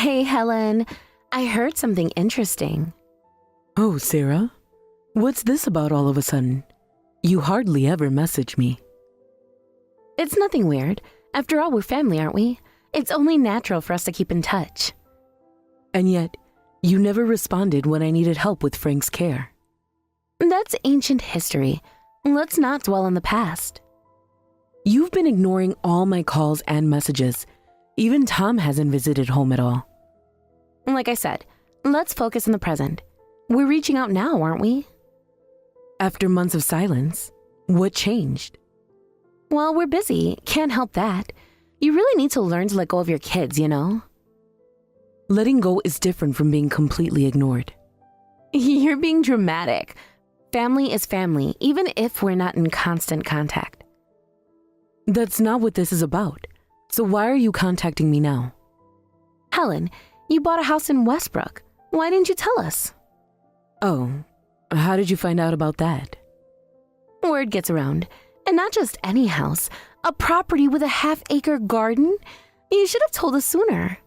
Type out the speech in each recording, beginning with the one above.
Hey, Helen. I heard something interesting. Oh, Sarah? What's this about all of a sudden? You hardly ever message me. It's nothing weird. After all, we're family, aren't we? It's only natural for us to keep in touch. And yet, you never responded when I needed help with Frank's care. That's ancient history. Let's not dwell on the past. You've been ignoring all my calls and messages. Even Tom hasn't visited home at all. Like I said, let's focus on the present. We're reaching out now, aren't we? After months of silence, what changed? Well, we're busy. Can't help that. You really need to learn to let go of your kids, you know? Letting go is different from being completely ignored. You're being dramatic. Family is family, even if we're not in constant contact. That's not what this is about. So why are you contacting me now? Helen, you bought a house in Westbrook. Why didn't you tell us? Oh, how did you find out about that? Word gets around. And not just any house, a property with a half-acre garden? You should have told us sooner.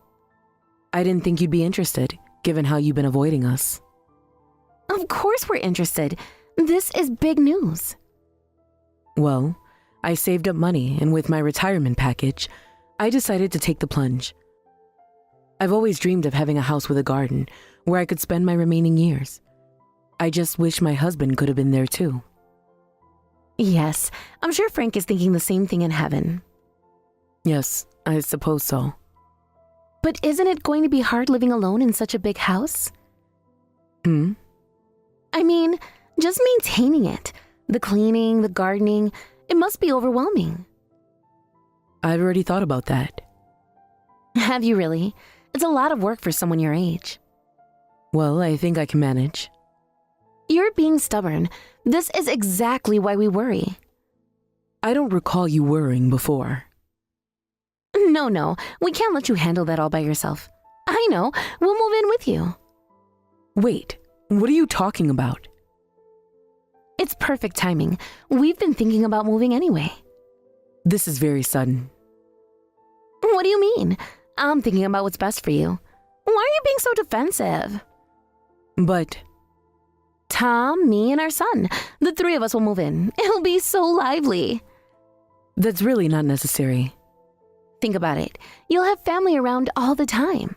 I didn't think you'd be interested, given how you've been avoiding us. Of course we're interested. This is big news. Well, I saved up money, and with my retirement package, I decided to take the plunge. I've always dreamed of having a house with a garden where I could spend my remaining years. I just wish my husband could have been there too. Yes, I'm sure Frank is thinking the same thing in heaven. Yes, I suppose so. But isn't it going to be hard living alone in such a big house? I mean, just maintaining it. The cleaning, the gardening, it must be overwhelming. I've already thought about that. Have you really? It's a lot of work for someone your age. Well, I think I can manage. You're being stubborn. This is exactly why we worry. I don't recall you worrying before. No, we can't let you handle that all by yourself. I know, we'll move in with you. Wait, what are you talking about? It's perfect timing. We've been thinking about moving anyway. This is very sudden. What do you mean? I'm thinking about what's best for you. Why are you being so defensive? But Tom, me, and our son. The three of us will move in. It'll be so lively. that's really not necessary. Think about it. You'll have family around all the time.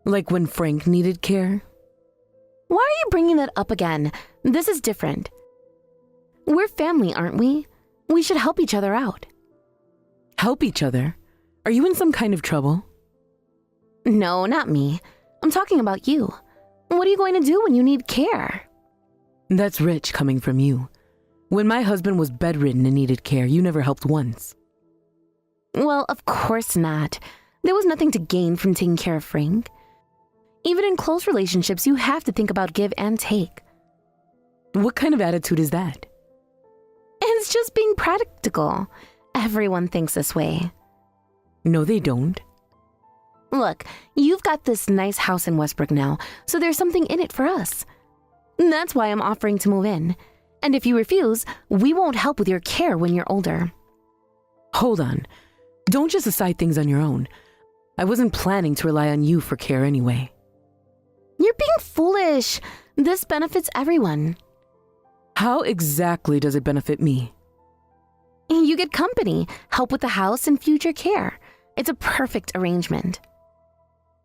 Like when Frank needed care? Why are you bringing that up again? This is different. We're family, aren't we? We should help each other out. Help each other? Are you in some kind of trouble? No, not me. I'm talking about you. What are you going to do when you need care? That's rich coming from you. When my husband was bedridden and needed care, you never helped once. Well, of course not. There was nothing to gain from taking care of Frank. Even in close relationships, you have to think about give and take. What kind of attitude is that? It's just being practical. Everyone thinks this way. No, they don't. Look, you've got this nice house in Westbrook now, so there's something in it for us. That's why I'm offering to move in. And if you refuse, we won't help with your care when you're older. Hold on. Don't just decide things on your own. I wasn't planning to rely on you for care anyway. You're being foolish. This benefits everyone. How exactly does it benefit me? You get company, help with the house, and future care. It's a perfect arrangement.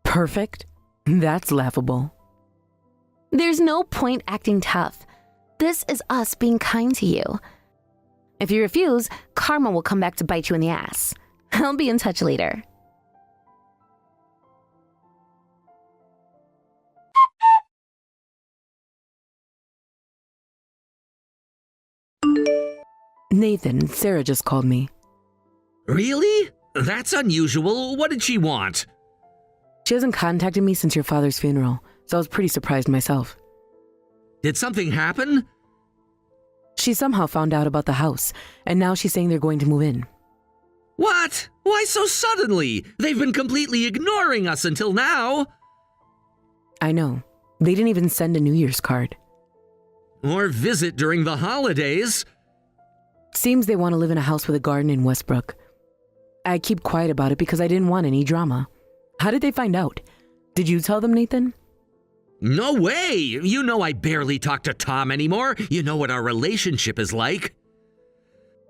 Perfect? That's laughable. There's no point acting tough. This is us being kind to you. If you refuse, karma will come back to bite you in the ass. I'll be in touch later. Nathan, Sarah just called me. Really? That's unusual. What did she want? She hasn't contacted me since your father's funeral, so I was pretty surprised myself. Did something happen? She somehow found out about the house, and now she's saying they're going to move in. What? Why so suddenly? They've been completely ignoring us until now. I know. They didn't even send a New Year's card. Or visit during the holidays. Seems they want to live in a house with a garden in Westbrook. I keep quiet about it because I didn't want any drama. How did they find out? Did you tell them, Nathan? No way! You know I barely talk to Tom anymore. You know what our relationship is like.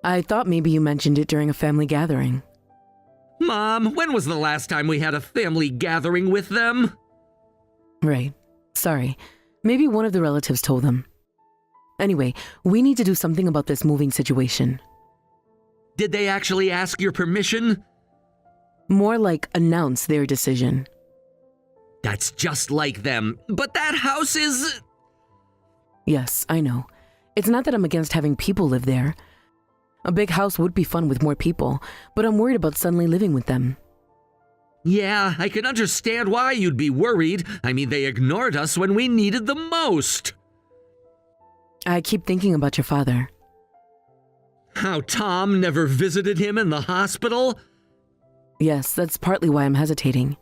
I thought maybe you mentioned it during a family gathering. Mom, when was the last time we had a family gathering with them? Right. Sorry. Maybe one of the relatives told them. Anyway, we need to do something about this moving situation. Did they actually ask your permission? More like announce their decision. That's just like them. But that house is... Yes, I know. It's not that I'm against having people live there. A big house would be fun with more people, but I'm worried about suddenly living with them. Yeah, I can understand why you'd be worried. I mean, they ignored us when we needed them most. I keep thinking about your father. How Tom never visited him in the hospital? Yes, that's partly why I'm hesitating.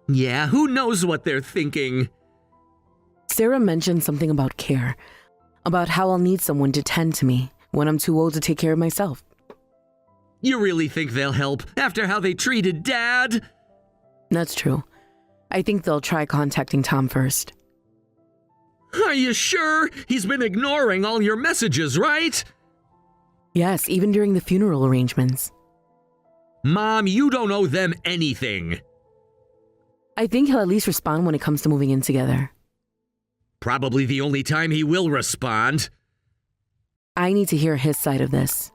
Yeah, who knows what they're thinking? Sarah mentioned something about care, about how I'll need someone to tend to me when I'm too old to take care of myself. You really think they'll help after how they treated Dad? That's true. I think they'll try contacting Tom first. Are you sure? He's been ignoring all your messages, right? Yes, even during the funeral arrangements. Mom, you don't owe them anything. I think he'll at least respond when it comes to moving in together. Probably the only time he will respond. I need to hear his side of this.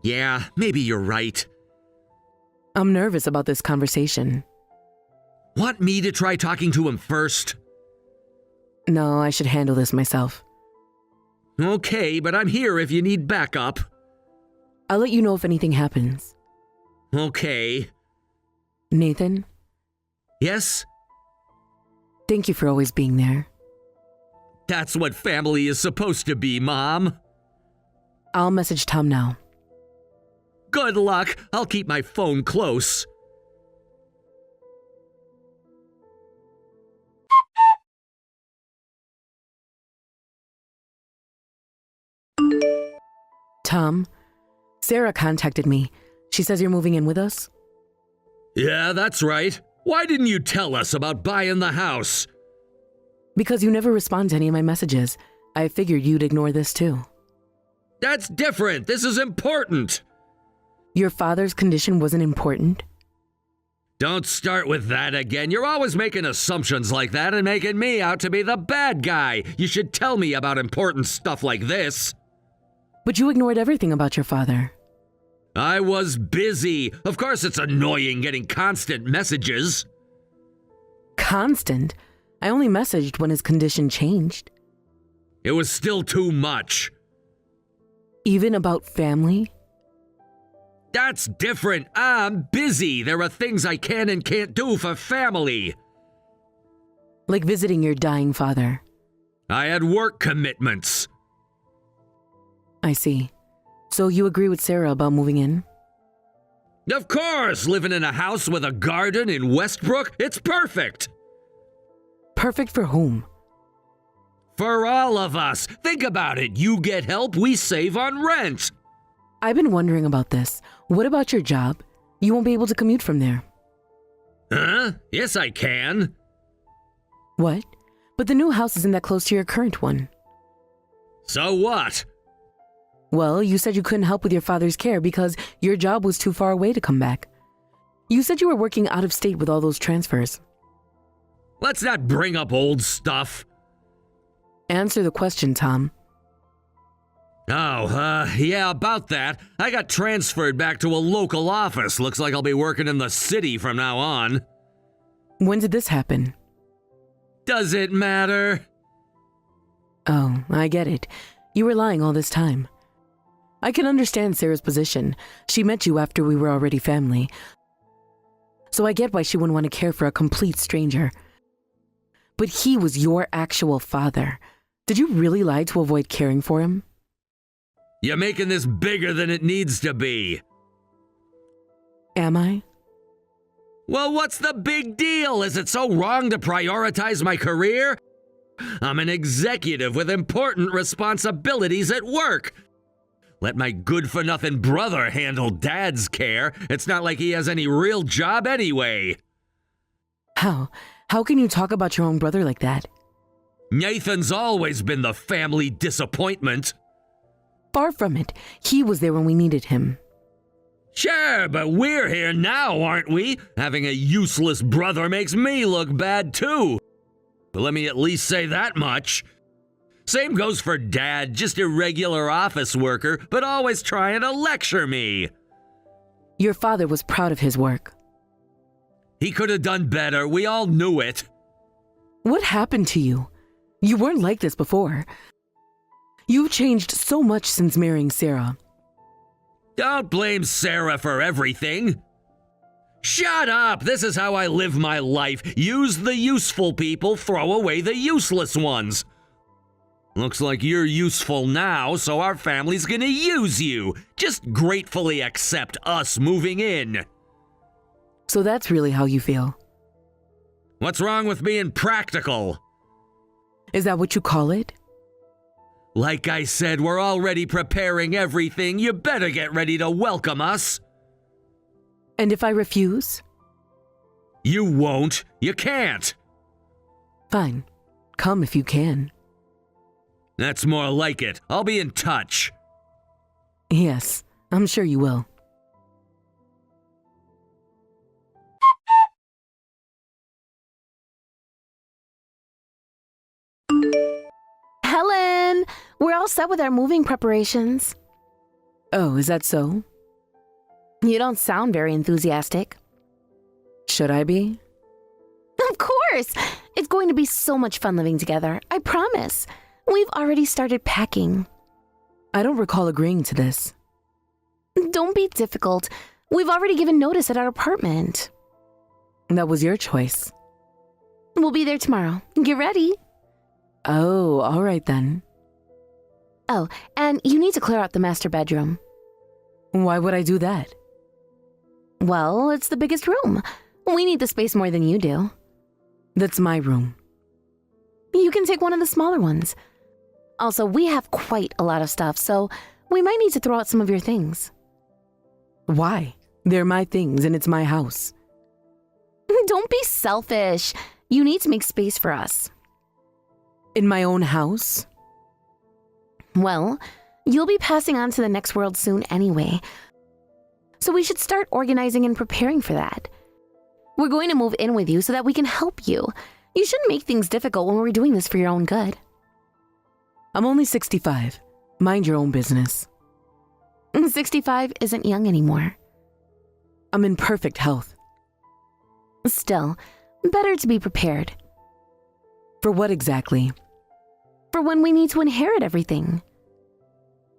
Yeah, maybe you're right. I'm nervous about this conversation. Want me to try talking to him first? No, I should handle this myself. Okay, but I'm here if you need backup. I'll let you know if anything happens. Okay. Nathan, Yes? thank you for always being there. That's what family is supposed to be, Mom. I'll message Tom now. Good luck. I'll keep my phone close. Tom, Sarah contacted me. She says you're moving in with us? Yeah, that's right. Why didn't you tell us about buying the house? Because you never respond to any of my messages. I figured you'd ignore this too. That's different. This is important. Your father's condition wasn't important? Don't start with that again. You're always making assumptions like that and making me out to be the bad guy. You should tell me about important stuff like this. But you ignored everything about your father. I was busy. Of course it's annoying getting constant messages. Constant? I only messaged when his condition changed. It was still too much. Even about family? That's different. I'm busy. There are things I can and can't do for family. Like visiting your dying father. I had work commitments. I see. So you agree with Sarah about moving in? Of course, living in a house with a garden in Westbrook, it's perfect. Perfect for whom? For all of us. Think about it. You get help, we save on rent. I've been wondering about this. What about your job? You won't be able to commute from there. Huh? Yes, I can. What? But the new house isn't that close to your current one. So what? Well, you said you couldn't help with your father's care because your job was too far away to come back. You said you were working out of state with all those transfers. Let's not bring up old stuff. Answer the question, Tom. Yeah, about that. I got transferred back to a local office. Looks like I'll be working in the city from now on. When did this happen? Does it matter? Oh, I get it. You were lying all this time. I can understand Sarah's position. She met you after we were already family. So I get why she wouldn't want to care for a complete stranger. But he was your actual father. Did you really lie to avoid caring for him? You're making this bigger than it needs to be. Am I? Well, what's the big deal? Is it so wrong to prioritize my career? I'm an executive with important responsibilities at work. Let my good-for-nothing brother handle Dad's care. It's not like he has any real job anyway. How? How can you talk about your own brother like that? Nathan's always been the family disappointment. Far from it. He was there when we needed him. Sure, but we're here now, aren't we? Having a useless brother makes me look bad too. But let me at least say that much. Same goes for Dad, just a regular office worker, but always trying to lecture me. Your father was proud of his work. He could have done better, we all knew it. What happened to you? You weren't like this before. You've changed so much since marrying Sarah. Don't blame Sarah for everything. Shut up! This is how I live my life. Use the useful people, throw away the useless ones. Looks like you're useful now, so our family's gonna use you. Just gratefully accept us moving in. So that's really how you feel. What's wrong with being practical? Is that what you call it? Like I said, we're already preparing everything. You better get ready to welcome us. And if I refuse? You won't. You can't. Fine. Come if you can. That's more like it. I'll be in touch. Yes, I'm sure you will. Helen, we're all set with our moving preparations. Oh, is that so? You don't sound very enthusiastic. Should I be? Of course! It's going to be so much fun living together, I promise. We've already started packing. I don't recall agreeing to this. Don't be difficult. We've already given notice at our apartment. That was your choice. We'll be there tomorrow. Get ready. Oh, all right then. Oh, and you need to clear out the master bedroom. Why would I do that? Well, it's the biggest room. We need the space more than you do. That's my room. You can take one of the smaller ones. Also, we have quite a lot of stuff, so we might need to throw out some of your things. Why? They're my things and it's my house. Don't be selfish. You need to make space for us. In my own house? Well, you'll be passing on to the next world soon anyway. So we should start organizing and preparing for that. We're going to move in with you so that we can help you. You shouldn't make things difficult when we're doing this for your own good. I'm only 65. Mind your own business. 65 isn't young anymore. I'm in perfect health. Still, better to be prepared. For what exactly? For when we need to inherit everything.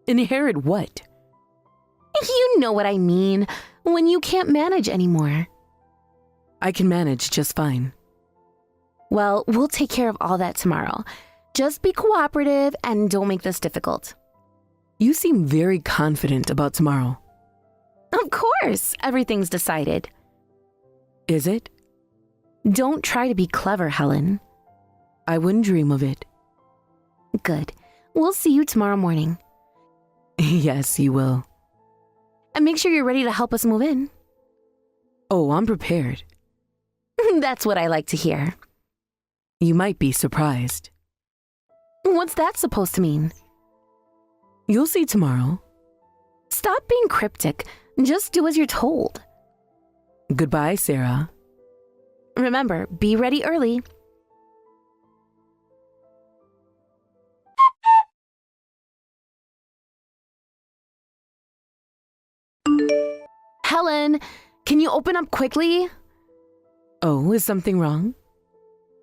Inherit what? You know what I mean. When you can't manage anymore. I can manage just fine. Well, we'll take care of all that tomorrow. Just be cooperative and don't make this difficult. You seem very confident about tomorrow. Of course, everything's decided. Is it? Don't try to be clever, Helen. I wouldn't dream of it. Good. We'll see you tomorrow morning. Yes, you will. And make sure you're ready to help us move in. Oh, I'm prepared. That's what I like to hear. You might be surprised. What's that supposed to mean? You'll see tomorrow. Stop being cryptic. Just do as you're told. Goodbye, Sarah. Remember, be ready early. Helen, can you open up quickly? Oh, is something wrong?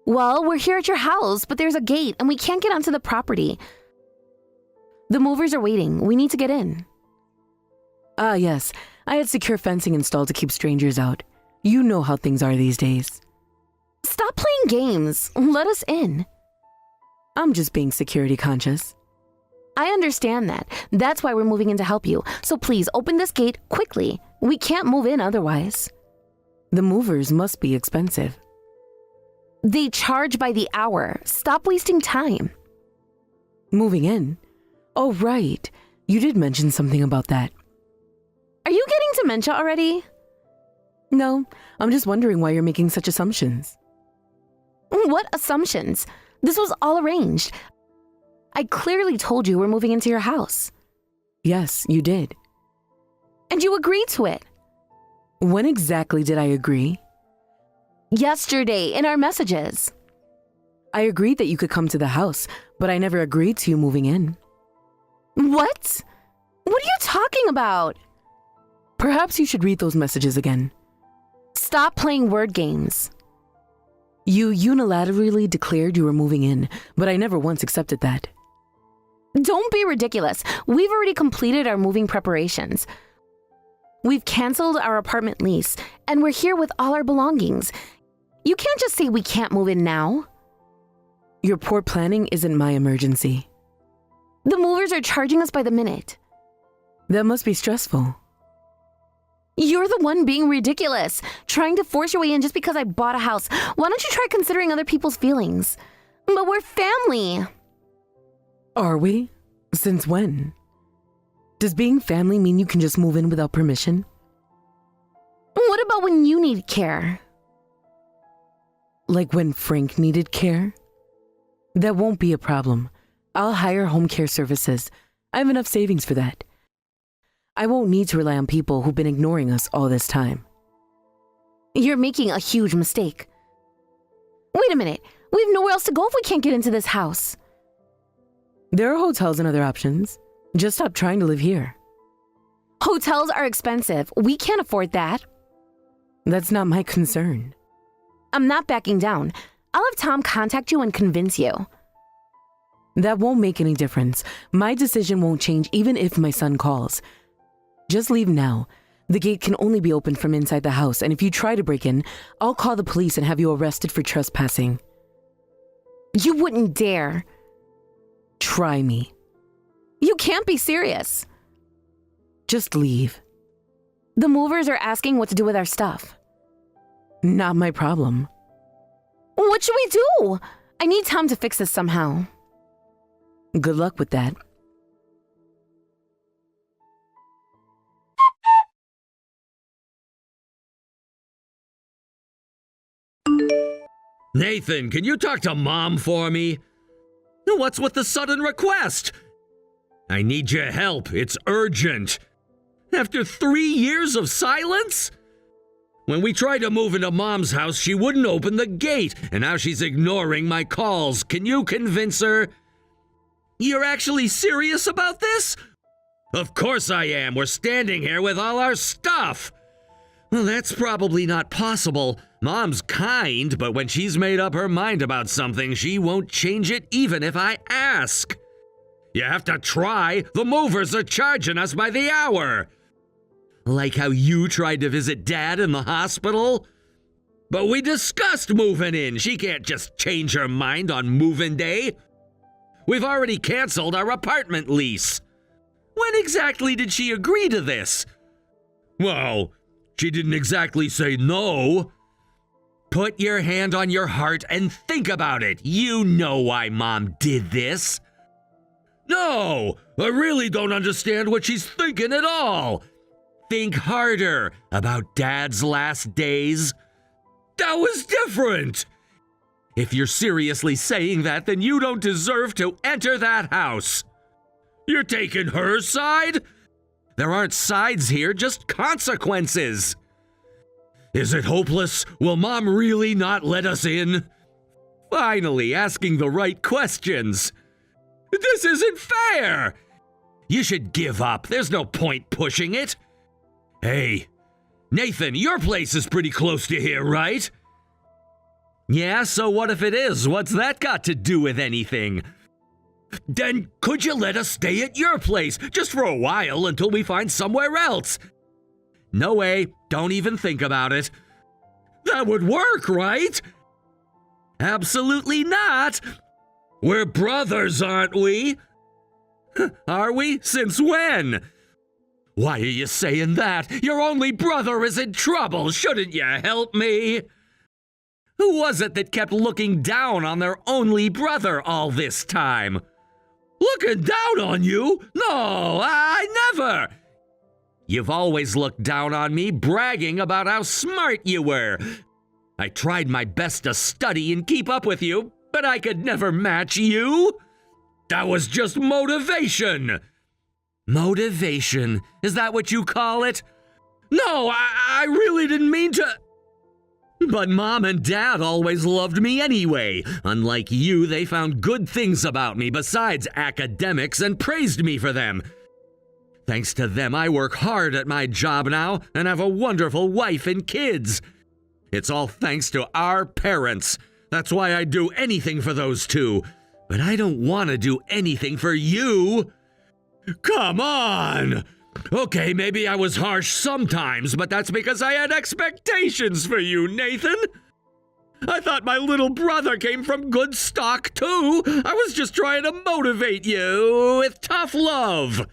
Well, we're here at your house, but there's a gate and we can't get onto the property. The movers are waiting. We need to get in. Ah, yes. I had secure fencing installed to keep strangers out. You know how things are these days. Stop playing games. Let us in. I'm just being security conscious. I understand that. That's why we're moving in to help you. So please open this gate quickly. We can't move in otherwise. The movers must be expensive. They charge by the hour. Stop wasting time. Moving in? Oh, right. You did mention something about that. Are you getting dementia already? No, I'm just wondering why you're making such assumptions. What assumptions? This was all arranged. I clearly told you we're moving into your house. Yes, you did. And you agreed to it. When exactly did I agree? Yesterday, in our messages. I agreed that you could come to the house, but I never agreed to you moving in. What? What are you talking about? Perhaps you should read those messages again. Stop playing word games. You unilaterally declared you were moving in, but I never once accepted that. Don't be ridiculous. We've already completed our moving preparations. We've canceled our apartment lease, and we're here with all our belongings. You can't just say we can't move in now. Your poor planning isn't my emergency. The movers are charging us by the minute. That must be stressful. You're the one being ridiculous, trying to force your way in just because I bought a house. Why don't you try considering other people's feelings? But we're family. Are we? Since when? Does being family mean you can just move in without permission? What about when you need care? Like when Frank needed care? That won't be a problem. I'll hire home care services. I have enough savings for that. I won't need to rely on people who've been ignoring us all this time. You're making a huge mistake. Wait a minute. We have nowhere else to go if we can't get into this house. There are hotels and other options. Just stop trying to live here. Hotels are expensive. We can't afford that. That's not my concern. I'm not backing down. I'll have Tom contact you and convince you. That won't make any difference. My decision won't change even if my son calls. Just leave now. The gate can only be opened from inside the house, and if you try to break in, I'll call the police and have you arrested for trespassing. You wouldn't dare. Try me. You can't be serious. Just leave. The movers are asking what to do with our stuff. Not my problem. What should we do? I need Tom to fix this somehow. Good luck with that. Nathan, can you talk to Mom for me? What's with the sudden request? I need your help. It's urgent. After 3 years of silence? When we tried to move into Mom's house, she wouldn't open the gate, and now she's ignoring my calls. Can you convince her? You're actually serious about this? Of course I am. We're standing here with all our stuff. Well, that's probably not possible. Mom's kind, but when she's made up her mind about something, she won't change it even if I ask. You have to try. The movers are charging us by the hour. Like how you tried to visit Dad in the hospital? But we discussed moving in. She can't just change her mind on move-in day. We've already canceled our apartment lease. When exactly did she agree to this? Well, she didn't exactly say no. Put your hand on your heart and think about it. You know why Mom did this. No, I really don't understand what she's thinking at all. Think harder about Dad's last days. That was different. If you're seriously saying that, then you don't deserve to enter that house. You're taking her side? There aren't sides here, just consequences. Is it hopeless? Will Mom really not let us in? Finally asking the right questions. This isn't fair. You should give up. There's no point pushing it. Hey, Nathan, your place is pretty close to here, right? Yeah, so what if it is? What's that got to do with anything? Then could you let us stay at your place just for a while until we find somewhere else? No way. Don't even think about it. That would work, right? Absolutely not. We're brothers, aren't we? Are we? Since when? Why are you saying that? Your only brother is in trouble. Shouldn't you help me? Who was it that kept looking down on their only brother all this time? Looking down on you? No, I never. You've always looked down on me, bragging about how smart you were. I tried my best to study and keep up with you, but I could never match you. That was just motivation. Motivation? Is that what you call it? No, I really didn't mean to. But Mom and Dad always loved me anyway. Unlike you, they found good things about me besides academics and praised me for them. Thanks to them, I work hard at my job now and have a wonderful wife and kids. It's all thanks to our parents. That's why I'd do anything for those two. But I don't want to do anything for you. Come on! Okay, maybe I was harsh sometimes, but that's because I had expectations for you, Nathan. I thought my little brother came from good stock, too. I was just trying to motivate you with tough love.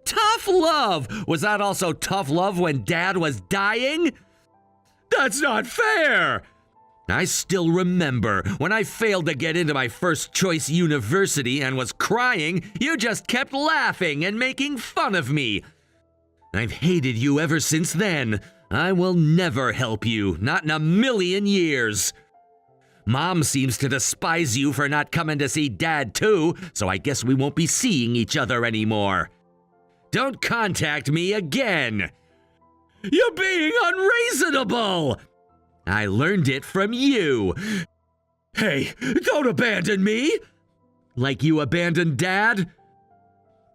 Tough love? Was that also tough love when Dad was dying? That's not fair! I still remember when I failed to get into my first choice university and was crying, you just kept laughing and making fun of me. I've hated you ever since then. I will never help you, not in a million years. Mom seems to despise you for not coming to see Dad too, so I guess we won't be seeing each other anymore. Don't contact me again. You're being unreasonable! I learned it from you. Hey, don't abandon me! Like you abandoned Dad?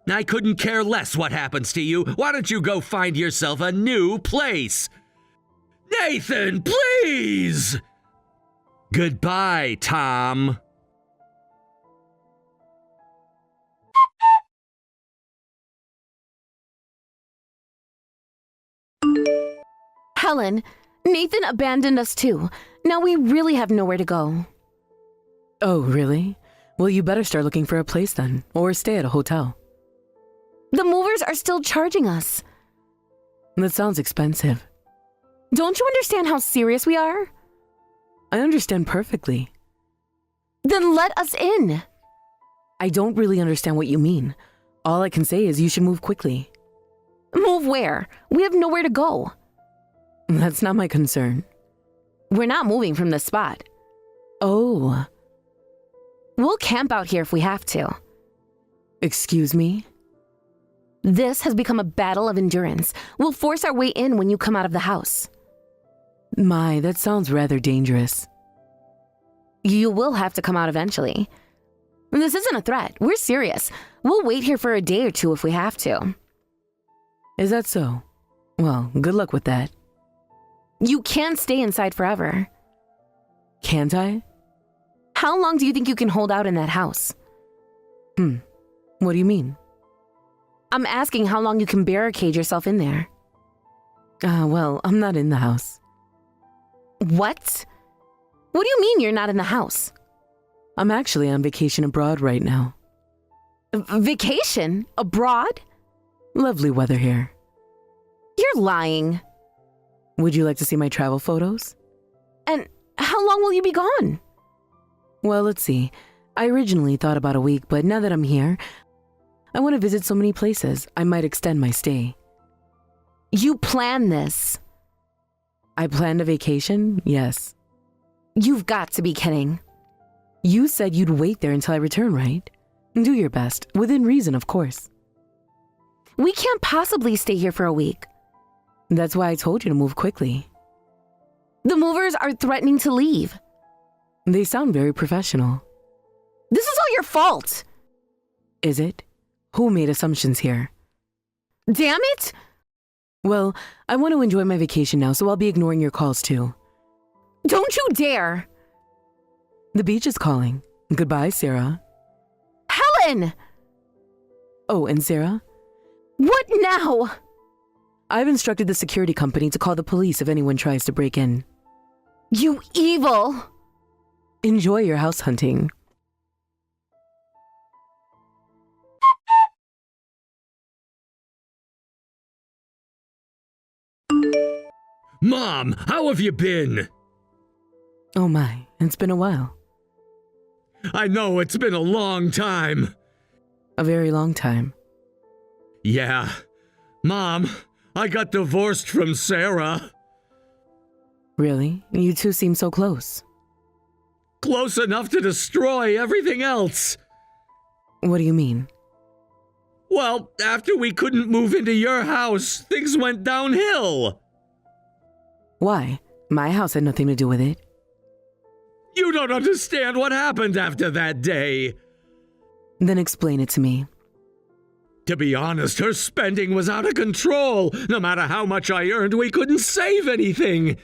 I couldn't care less what happens to you. Why don't you go find yourself a new place? Nathan, please! Goodbye, Tom. Helen, Nathan abandoned us too. Now we really have nowhere to go. Oh, really? Well, you better start looking for a place then, or stay at a hotel. The movers are still charging us. That sounds expensive. Don't you understand how serious we are? I understand perfectly. Then let us in. I don't really understand what you mean. All I can say is you should move quickly. Move where? We have nowhere to go. That's not my concern. We're not moving from this spot. Oh. We'll camp out here if we have to. Excuse me? This has become a battle of endurance. We'll force our way in when you come out of the house. My, that sounds rather dangerous. You will have to come out eventually. This isn't a threat. We're serious. We'll wait here for a day or two if we have to. Is that so? Well, good luck with that. You can't stay inside forever. Can't I? How long do you think you can hold out in that house? What do you mean? I'm asking how long you can barricade yourself in there. Well, I'm not in the house. What? What do you mean you're not in the house? I'm actually on vacation abroad right now. Vacation? Abroad? Lovely weather here. You're lying. Would you like to see my travel photos? And how long will you be gone? Well, let's see. I originally thought about a week, but now that I'm here, I want to visit so many places, I might extend my stay. You planned this. I planned a vacation? Yes. You've got to be kidding. You said you'd wait there until I return, right? Do your best, within reason, of course. We can't possibly stay here for a week. That's why I told you to move quickly. The movers are threatening to leave. They sound very professional. This is all your fault. Is it? Who made assumptions here? Damn it! Well, I want to enjoy my vacation now, so I'll be ignoring your calls too. Don't you dare! The beach is calling. Goodbye, Sarah. Helen! Oh, and Sarah? What now? I've instructed the security company to call the police if anyone tries to break in. You evil! Enjoy your house hunting. Mom, how have you been? Oh my, it's been a while. I know it's been a long time. A very long time. Yeah. Mom, I got divorced from Sarah. Really? You two seem so close. Close enough to destroy everything else. What do you mean? Well, after we couldn't move into your house, things went downhill. Why? My house had nothing to do with it. You don't understand what happened after that day. Then explain it to me. To be honest, her spending was out of control. No matter how much I earned, we couldn't save anything.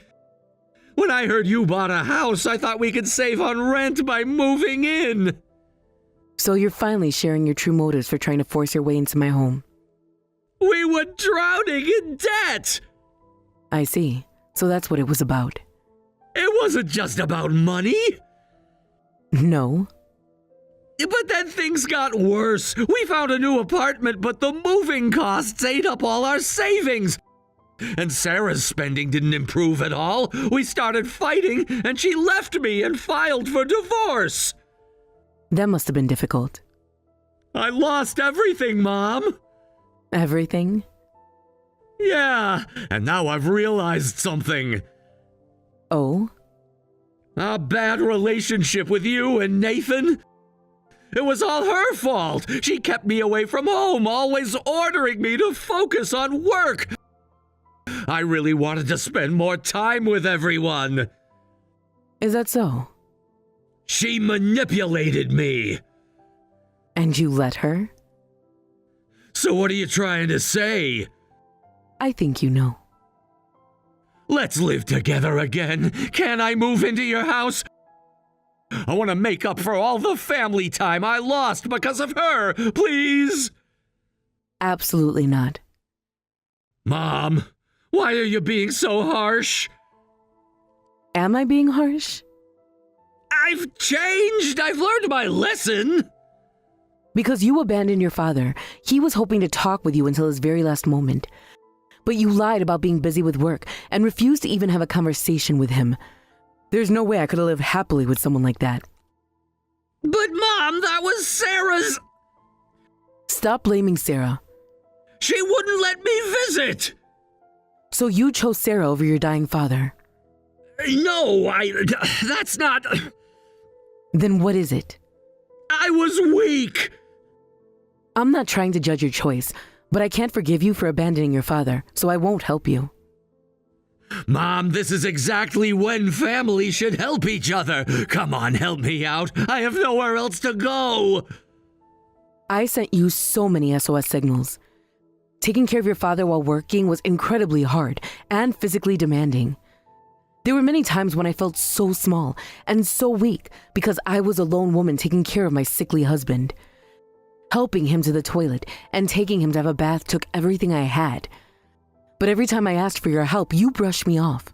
When I heard you bought a house, I thought we could save on rent by moving in. So you're finally sharing your true motives for trying to force your way into my home. We were drowning in debt. I see. So that's what it was about. It wasn't just about money. No. But then things got worse. We found a new apartment, but the moving costs ate up all our savings. And Sarah's spending didn't improve at all. We started fighting, and she left me and filed for divorce. That must have been difficult. I lost everything, Mom. Everything? Yeah, and now I've realized something. Oh? A bad relationship with you and Nathan. It was all her fault. She kept me away from home, always ordering me to focus on work. I really wanted to spend more time with everyone. Is that so? She manipulated me. And you let her? So what are you trying to say? I think you know. Let's live together again. Can I move into your house? I want to make up for all the family time I lost because of her, please. Absolutely not. Mom, why are you being so harsh? Am I being harsh? I've changed. I've learned my lesson. Because you abandoned your father. He was hoping to talk with you until his very last moment. But you lied about being busy with work and refused to even have a conversation with him. There's no way I could have lived happily with someone like that. But Mom, that was Sarah's. Stop blaming Sarah. She wouldn't let me visit. So you chose Sarah over your dying father. No, that's not. Then what is it? I was weak. I'm not trying to judge your choice, but I can't forgive you for abandoning your father, so I won't help you. Mom, this is exactly when families should help each other. Come on, help me out. I have nowhere else to go. I sent you so many SOS signals. Taking care of your father while working was incredibly hard and physically demanding. There were many times when I felt so small and so weak because I was a lone woman taking care of my sickly husband. Helping him to the toilet and taking him to have a bath took everything I had. But every time I asked for your help, you brushed me off.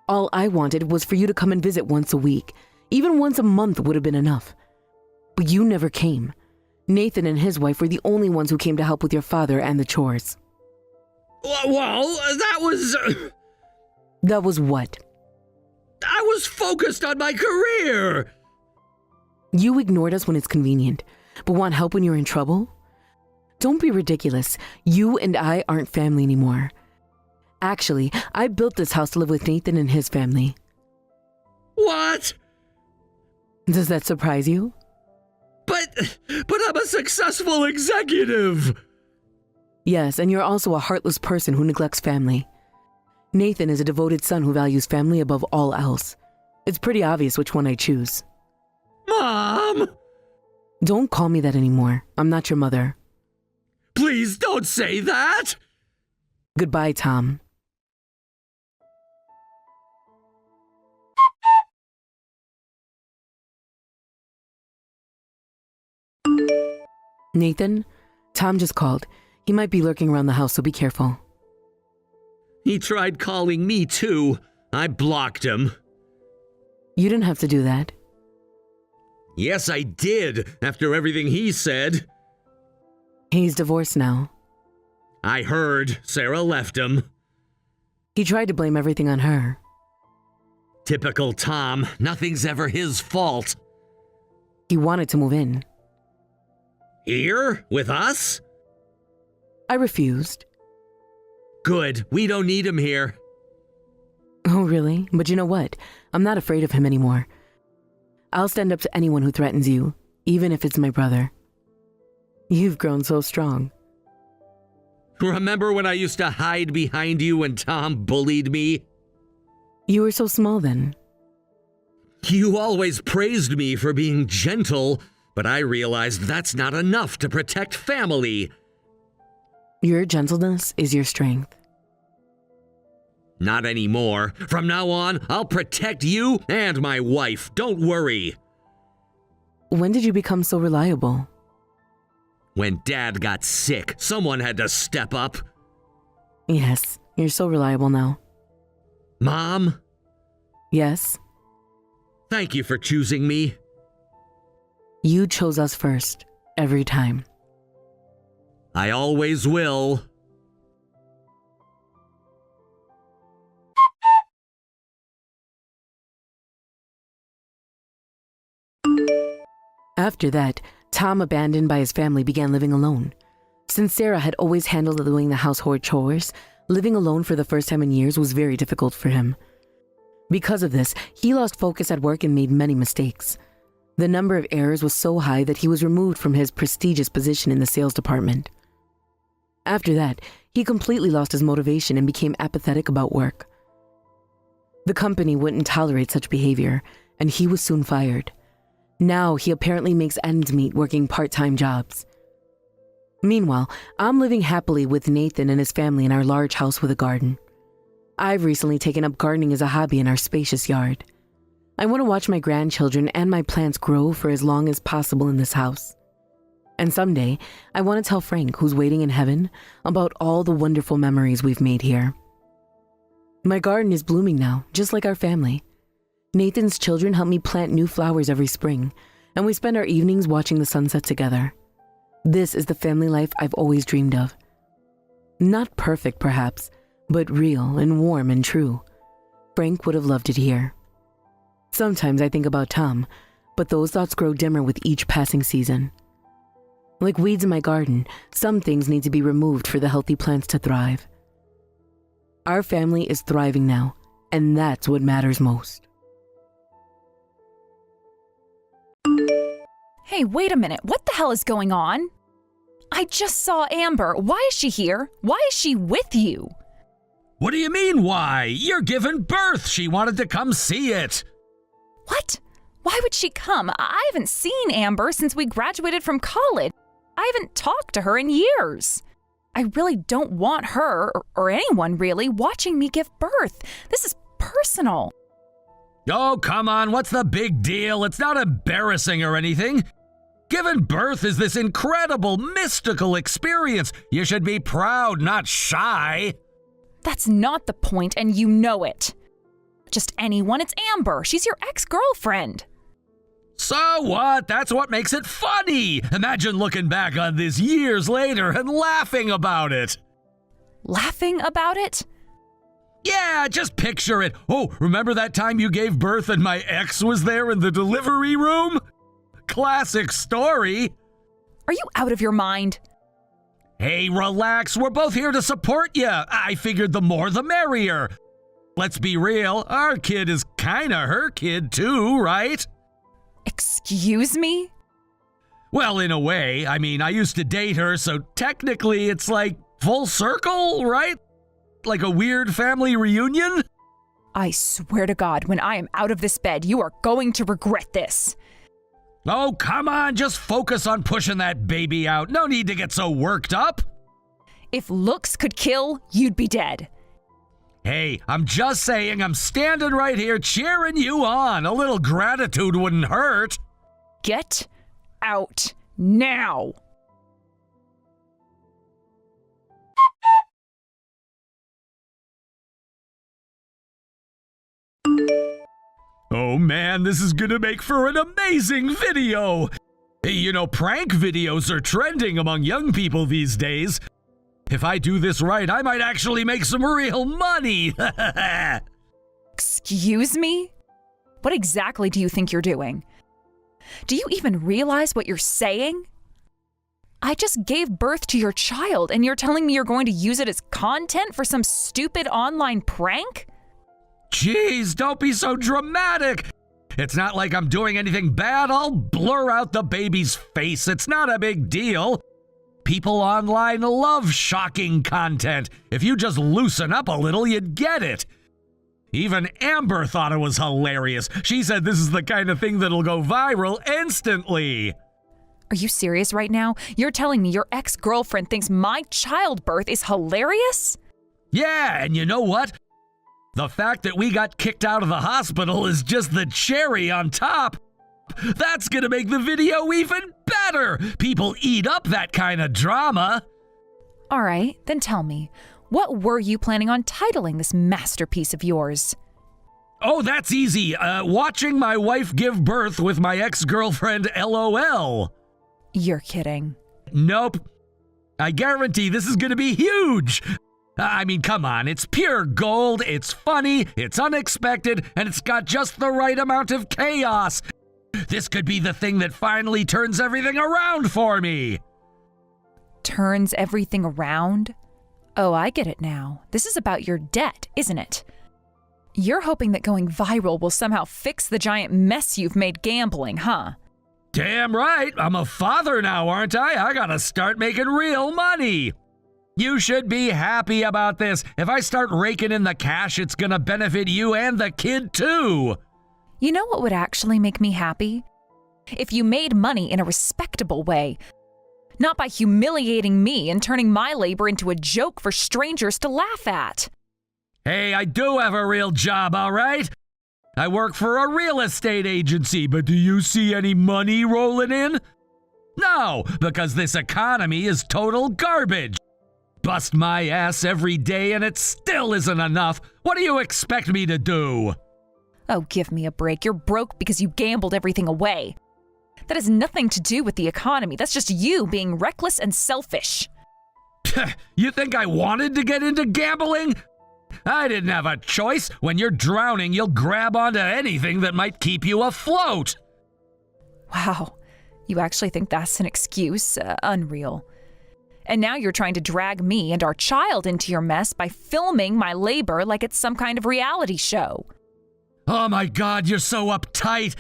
All I wanted was for you to come and visit once a week. Even once a month would have been enough. But you never came. Nathan and his wife were the only ones who came to help with your father and the chores. Well, that was... That was what? I was focused on my career. You ignored us when it's convenient, but want help when you're in trouble? Don't be ridiculous. You and I aren't family anymore. Actually, I built this house to live with Nathan and his family. What? Does that surprise you? But I'm a successful executive. Yes, and you're also a heartless person who neglects family. Nathan is a devoted son who values family above all else. It's pretty obvious which one I choose. Mom! Don't call me that anymore. I'm not your mother. Please don't say that! Goodbye, Tom. Nathan, Tom just called. He might be lurking around the house, so be careful. He tried calling me too. I blocked him. You didn't have to do that. Yes, I did, after everything he said. He's divorced now. I heard Sarah left him. He tried to blame everything on her. Typical Tom. Nothing's ever his fault. He wanted to move in. Here? With us? I refused. Good. We don't need him here. Oh, really? But you know what? I'm not afraid of him anymore. I'll stand up to anyone who threatens you, even if it's my brother. You've grown so strong. Remember when I used to hide behind you when Tom bullied me? You were so small then. You always praised me for being gentle, but I realized that's not enough to protect family. Your gentleness is your strength. Not anymore. From now on, I'll protect you and my wife. Don't worry. When did you become so reliable? When Dad got sick, someone had to step up. Yes, you're so reliable now. Mom, Yes, thank you for choosing me. you chose us first, every time. I always will. After that, Tom, abandoned by his family, began living alone. Since Sarah had always handled doing the household chores, living alone for the first time in years was very difficult for him. Because of this, he lost focus at work and made many mistakes. The number of errors was so high that he was removed from his prestigious position in the sales department. After that, he completely lost his motivation and became apathetic about work. The company wouldn't tolerate such behavior, and he was soon fired. Now he apparently makes ends meet working part-time jobs. Meanwhile, I'm living happily with Nathan and his family in our large house with a garden. I've recently taken up gardening as a hobby in our spacious yard. I want to watch my grandchildren and my plants grow for as long as possible in this house. And someday, I want to tell Frank, who's waiting in heaven, about all the wonderful memories we've made here. My garden is blooming now, just like our family. Nathan's children help me plant new flowers every spring, and we spend our evenings watching the sunset together. This is the family life I've always dreamed of. Not perfect, perhaps, but real and warm and true. Frank would have loved it here. Sometimes I think about Tom, but those thoughts grow dimmer with each passing season. Like weeds in my garden, some things need to be removed for the healthy plants to thrive. Our family is thriving now, and that's what matters most. Hey, wait a minute. What the hell is going on? I just saw Amber. Why is she here? Why is she with you? What do you mean, why? You're giving birth. She wanted to come see it. What? Why would she come? I haven't seen Amber since we graduated from college. I haven't talked to her in years. I really don't want her, or anyone really, watching me give birth. This is personal. Oh, come on. What's the big deal? It's not embarrassing or anything. Giving birth is this incredible, mystical experience. You should be proud, not shy. That's not the point, and you know it. Just anyone, it's Amber. She's your ex-girlfriend. So what? That's what makes it funny. Imagine looking back on this years later and laughing about it. Laughing about it? Yeah, just picture it. Oh, remember that time you gave birth and my ex was there in the delivery room? Classic story. Are you out of your mind? Hey, relax. We're both here to support you. I figured the more the merrier. Let's be real. Our kid is kinda her kid too, right? Excuse me? Well, in a way. I mean, I used to date her, so technically it's like full circle, right? Like a weird family reunion? I swear to God, when I am out of this bed, you are going to regret this. Oh, come on, just focus on pushing that baby out. No need to get so worked up. If looks could kill, you'd be dead. Hey, I'm just saying I'm standing right here cheering you on. A little gratitude wouldn't hurt. Get out now. Oh man, this is gonna make for an amazing video. Hey, you know, prank videos are trending among young people these days. If I do this right, I might actually make some real money. Excuse me? What exactly do you think you're doing? Do you even realize what you're saying? I just gave birth to your child, and you're telling me you're going to use it as content for some stupid online prank? Jeez, don't be so dramatic. It's not like I'm doing anything bad. I'll blur out the baby's face. It's not a big deal. People online love shocking content. If you just loosen up a little, you'd get it. Even Amber thought it was hilarious. She said this is the kind of thing that'll go viral instantly. Are you serious right now? You're telling me your ex-girlfriend thinks my childbirth is hilarious? Yeah, and you know what? The fact that we got kicked out of the hospital is just the cherry on top. That's gonna make the video even better. People eat up that kind of drama. All right, then tell me, what were you planning on titling this masterpiece of yours? Oh, that's easy. Watching my wife give birth with my ex-girlfriend, LOL. You're kidding. Nope. I guarantee this is gonna be huge. I mean, come on, it's pure gold, it's funny, it's unexpected, and it's got just the right amount of chaos. This could be the thing that finally turns everything around for me. Turns everything around? Oh, I get it now. This is about your debt, isn't it? You're hoping that going viral will somehow fix the giant mess you've made gambling, huh? Damn right, I'm a father now, aren't I? I gotta start making real money. You should be happy about this. If I start raking in the cash, it's gonna benefit you and the kid too. You know what would actually make me happy? If you made money in a respectable way. Not by humiliating me and turning my labor into a joke for strangers to laugh at. Hey, I do have a real job, all right? I work for a real estate agency, but do you see any money rolling in? No, because this economy is total garbage. Bust my ass every day and it still isn't enough. What do you expect me to do? Oh, give me a break. You're broke because you gambled everything away. That has nothing to do with the economy. That's just you being reckless and selfish. You think I wanted to get into gambling? I didn't have a choice. When you're drowning, you'll grab onto anything that might keep you afloat. Wow, you actually think that's an excuse? Unreal. And now you're trying to drag me and our child into your mess by filming my labor like it's some kind of reality show. Oh my God, you're so uptight.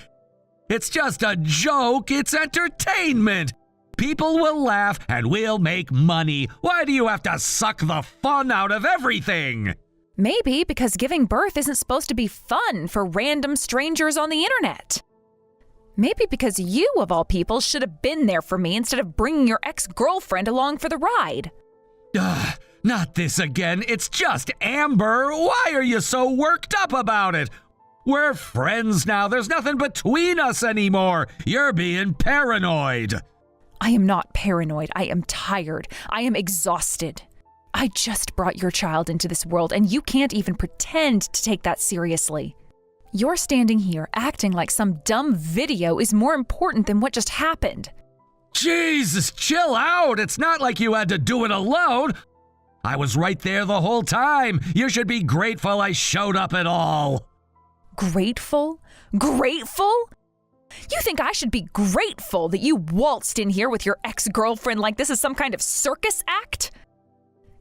It's just a joke. It's entertainment. People will laugh and we'll make money. Why do you have to suck the fun out of everything? Maybe because giving birth isn't supposed to be fun for random strangers on the internet. Maybe because you, of all people, should have been there for me instead of bringing your ex-girlfriend along for the ride. Ugh, not this again. It's just Amber. Why are you so worked up about it? We're friends now. There's nothing between us anymore. You're being paranoid. I am not paranoid. I am tired. I am exhausted. I just brought your child into this world, and you can't even pretend to take that seriously. You're standing here acting like some dumb video is more important than what just happened. Jesus, chill out. It's not like you had to do it alone. I was right there the whole time. You should be grateful I showed up at all. Grateful? Grateful? You think I should be grateful that you waltzed in here with your ex-girlfriend like this is some kind of circus act?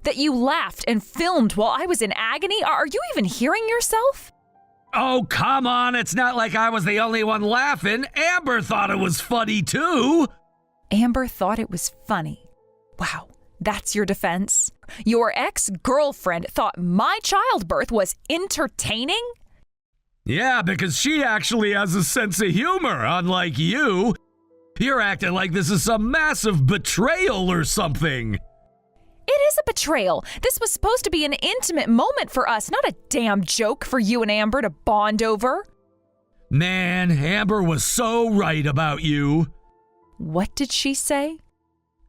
That you laughed and filmed while I was in agony? Are you even hearing yourself? Oh, come on. It's not like I was the only one laughing. Amber thought it was funny, too. Amber thought it was funny. Wow, that's your defense? Your ex-girlfriend thought my childbirth was entertaining? Yeah, because she actually has a sense of humor, unlike you. You're acting like this is some massive betrayal or something. It is a betrayal. This was supposed to be an intimate moment for us, not a damn joke for you and Amber to bond over. Man, Amber was so right about you. What did she say?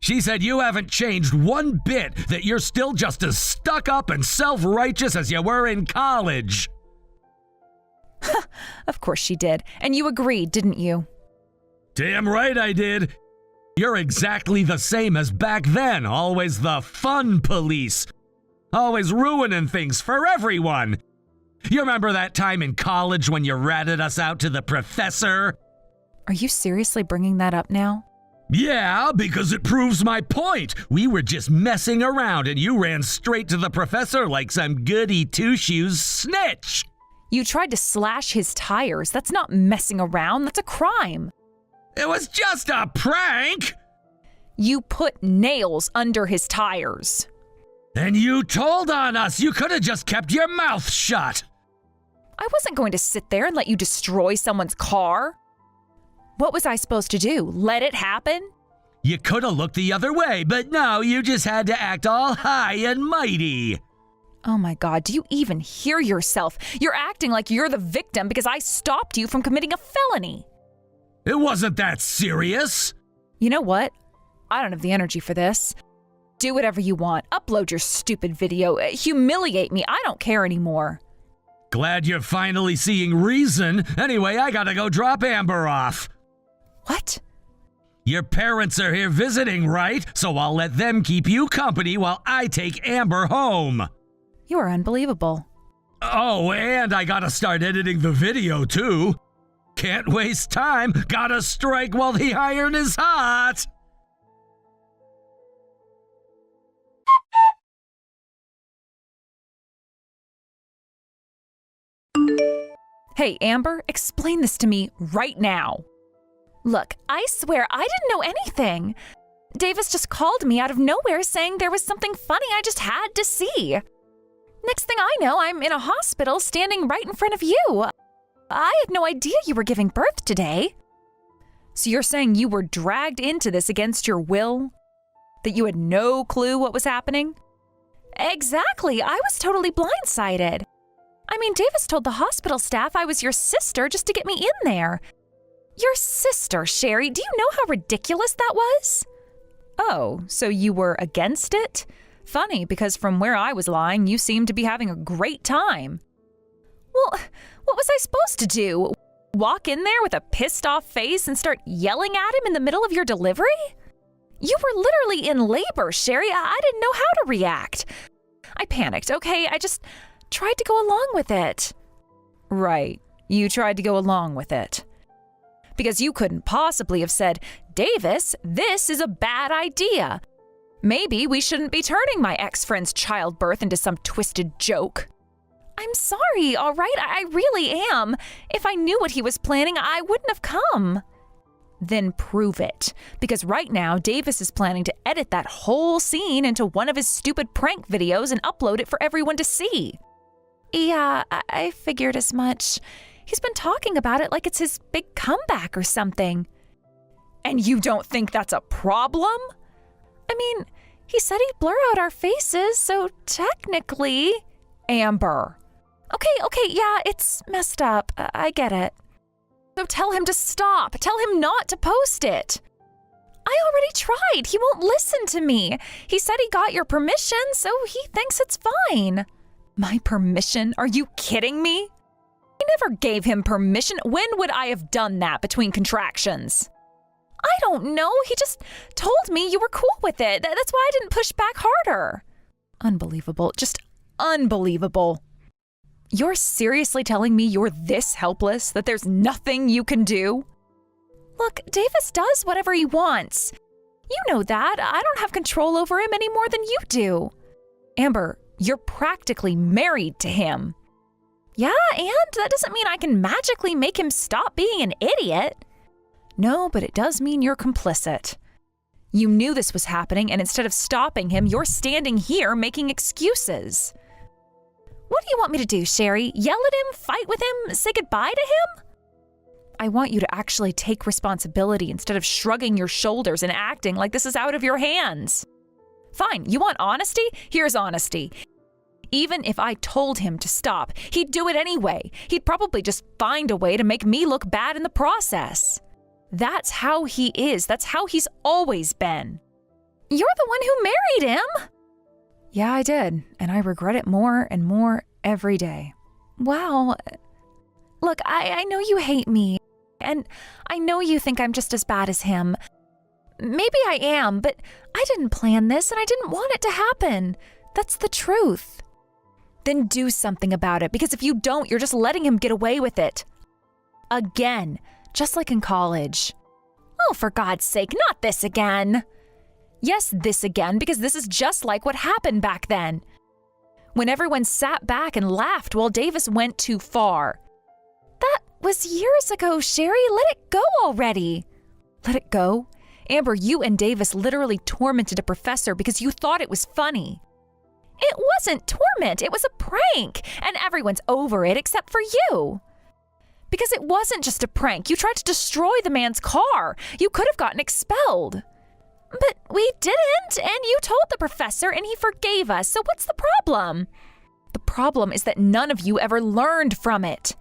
She said you haven't changed one bit, that you're still just as stuck up and self-righteous as you were in college. Of course she did. And you agreed, didn't you? Damn right I did. You're exactly the same as back then, always the fun police. Always ruining things for everyone. You remember that time in college when you ratted us out to the professor? Are you seriously bringing that up now? Yeah, because it proves my point. We were just messing around and you ran straight to the professor like some goody two-shoes snitch. You tried to slash his tires. That's not messing around. That's a crime. It was just a prank! You put nails under his tires. And you told on us. You could have just kept your mouth shut. I wasn't going to sit there and let you destroy someone's car. What was I supposed to do? Let it happen? You could have looked the other way, but no, you just had to act all high and mighty. Oh my God, do you even hear yourself? You're acting like you're the victim because I stopped you from committing a felony. It wasn't that serious. You know what? I don't have the energy for this. Do whatever you want. Upload your stupid video. Humiliate me. I don't care anymore. Glad you're finally seeing reason. Anyway, I gotta go drop Amber off. What? Your parents are here visiting, right? So I'll let them keep you company while I take Amber home. You are unbelievable. Oh, and I gotta start editing the video, too. Can't waste time. Gotta strike while the iron is hot. Hey, Amber, explain this to me right now. Look, I swear I didn't know anything. Davis just called me out of nowhere saying there was something funny I just had to see. Next thing I know, I'm in a hospital standing right in front of you. I had no idea you were giving birth today. So you're saying you were dragged into this against your will? That you had no clue what was happening? Exactly, I was totally blindsided. I mean, Davis told the hospital staff I was your sister just to get me in there. Your sister, Sherry, do you know how ridiculous that was? Oh, so you were against it? Funny, because from where I was lying, you seemed to be having a great time. Well, what was I supposed to do? Walk in there with a pissed off face and start yelling at him in the middle of your delivery? You were literally in labor, Sherry. I didn't know how to react. I panicked, okay? I just tried to go along with it. Right, you tried to go along with it. Because you couldn't possibly have said, Davis, this is a bad idea. Maybe we shouldn't be turning my ex-friend's childbirth into some twisted joke. I'm sorry, all right? I really am. If I knew what he was planning, I wouldn't have come. Then prove it. Because right now, Davis is planning to edit that whole scene into one of his stupid prank videos and upload it for everyone to see. Yeah, I figured as much. He's been talking about it like it's his big comeback or something. And you don't think that's a problem? I mean, he said he'd blur out our faces, so technically... Amber. Okay, yeah, it's messed up. I get it. So tell him to stop. Tell him not to post it. I already tried. He won't listen to me. He said he got your permission, so he thinks it's fine. My permission? Are you kidding me? I never gave him permission. When would I have done that between contractions? I don't know. He just told me you were cool with it. That's why I didn't push back harder. Unbelievable. Just unbelievable. You're seriously telling me you're this helpless, that there's nothing you can do? Look, Davis does whatever he wants. You know that. I don't have control over him any more than you do. Amber, you're practically married to him. Yeah, and that doesn't mean I can magically make him stop being an idiot. No, but it does mean you're complicit. You knew this was happening, and instead of stopping him, you're standing here making excuses. What do you want me to do, Sherry? Yell at him? Fight with him? Say goodbye to him? I want you to actually take responsibility instead of shrugging your shoulders and acting like this is out of your hands. Fine, you want honesty? Here's honesty. Even if I told him to stop, he'd do it anyway. He'd probably just find a way to make me look bad in the process. That's how he is. That's how he's always been. You're the one who married him. Yeah, I did, and I regret it more and more every day. Wow. Look, I know you hate me, and I know you think I'm just as bad as him. Maybe I am, but I didn't plan this, and I didn't want it to happen. That's the truth. Then do something about it, because if you don't, you're just letting him get away with it. Again, just like in college. Oh, for God's sake, not this again. Yes, this again, because this is just like what happened back then. when everyone sat back and laughed while Davis went too far. That was years ago, Sherry. Let it go already. Let it go? Amber, you and Davis literally tormented a professor because you thought it was funny. It wasn't torment, it was a prank, and everyone's over it except for you. Because it wasn't just a prank. You tried to destroy the man's car. You could have gotten expelled. But we didn't, and you told the professor and he forgave us, so what's the problem? The problem is that none of you ever learned from it.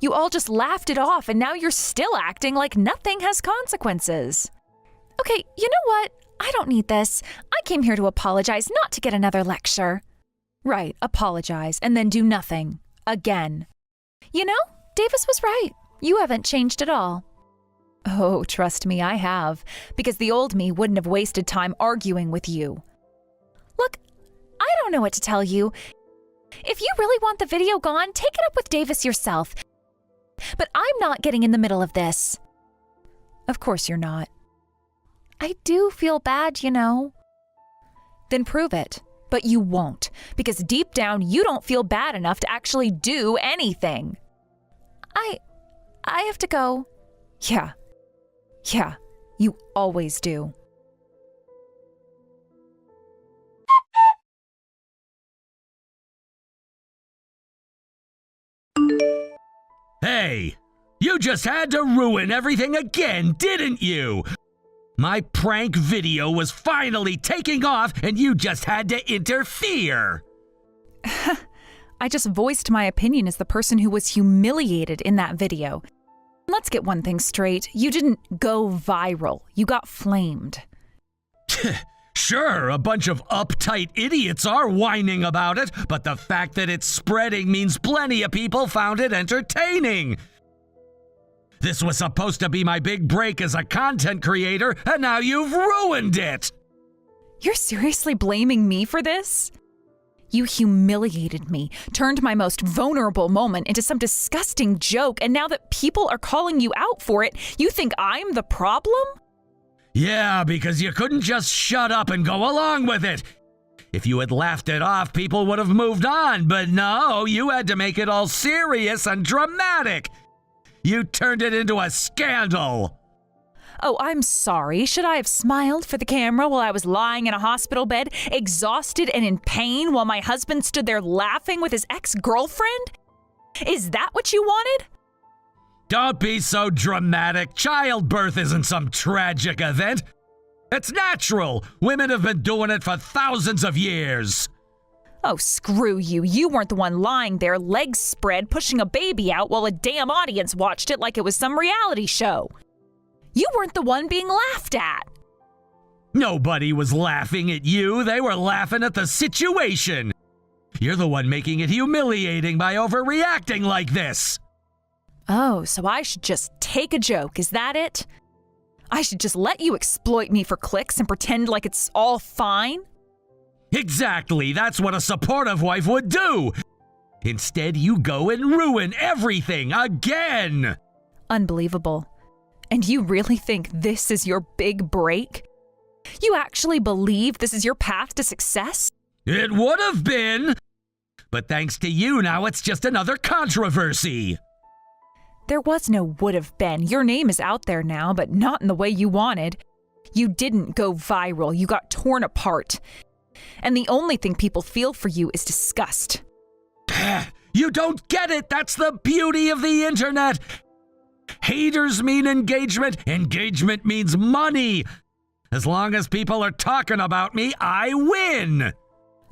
You all just laughed it off, and now you're still acting like nothing has consequences. Okay, you know what? I don't need this. I came here to apologize, not to get another lecture. Right, apologize, and then do nothing. Again. You know, Davis was right. You haven't changed at all. Oh, trust me, I have. Because the old me wouldn't have wasted time arguing with you. Look, I don't know what to tell you. If you really want the video gone, take it up with Davis yourself. But I'm not getting in the middle of this. Of course you're not. I do feel bad, you know. Then prove it. But you won't. Because deep down, you don't feel bad enough to actually do anything. I have to go. Yeah, you always do. Hey, you just had to ruin everything again, didn't you? My prank video was finally taking off and you just had to interfere. I just voiced my opinion as the person who was humiliated in that video. Let's get one thing straight. You didn't go viral. You got flamed. Sure, a bunch of uptight idiots are whining about it, but the fact that it's spreading means plenty of people found it entertaining. This was supposed to be my big break as a content creator, and now you've ruined it! You're seriously blaming me for this? You humiliated me, turned my most vulnerable moment into some disgusting joke, and now that people are calling you out for it, you think I'm the problem? Yeah, because you couldn't just shut up and go along with it. If you had laughed it off, people would have moved on, but no, you had to make it all serious and dramatic. You turned it into a scandal. Oh, I'm sorry. Should I have smiled for the camera while I was lying in a hospital bed, exhausted and in pain while my husband stood there laughing with his ex-girlfriend? Is that what you wanted? Don't be so dramatic. Childbirth isn't some tragic event. It's natural. Women have been doing it for thousands of years. Oh, screw you. You weren't the one lying there, legs spread, pushing a baby out while a damn audience watched it like it was some reality show. You weren't the one being laughed at. Nobody was laughing at you. They were laughing at the situation. You're the one making it humiliating by overreacting like this. Oh, so I should just take a joke, is that it? I should just let you exploit me for clicks and pretend like it's all fine? Exactly, that's what a supportive wife would do. Instead, you go and ruin everything again. Unbelievable. And you really think this is your big break? You actually believe this is your path to success? It would have been. But thanks to you, now it's just another controversy. There was no would have been. Your name is out there now, but not in the way you wanted. You didn't go viral. You got torn apart. And the only thing people feel for you is disgust. You don't get it. That's the beauty of the internet. Haters mean engagement. Engagement means money. As long as people are talking about me, I win.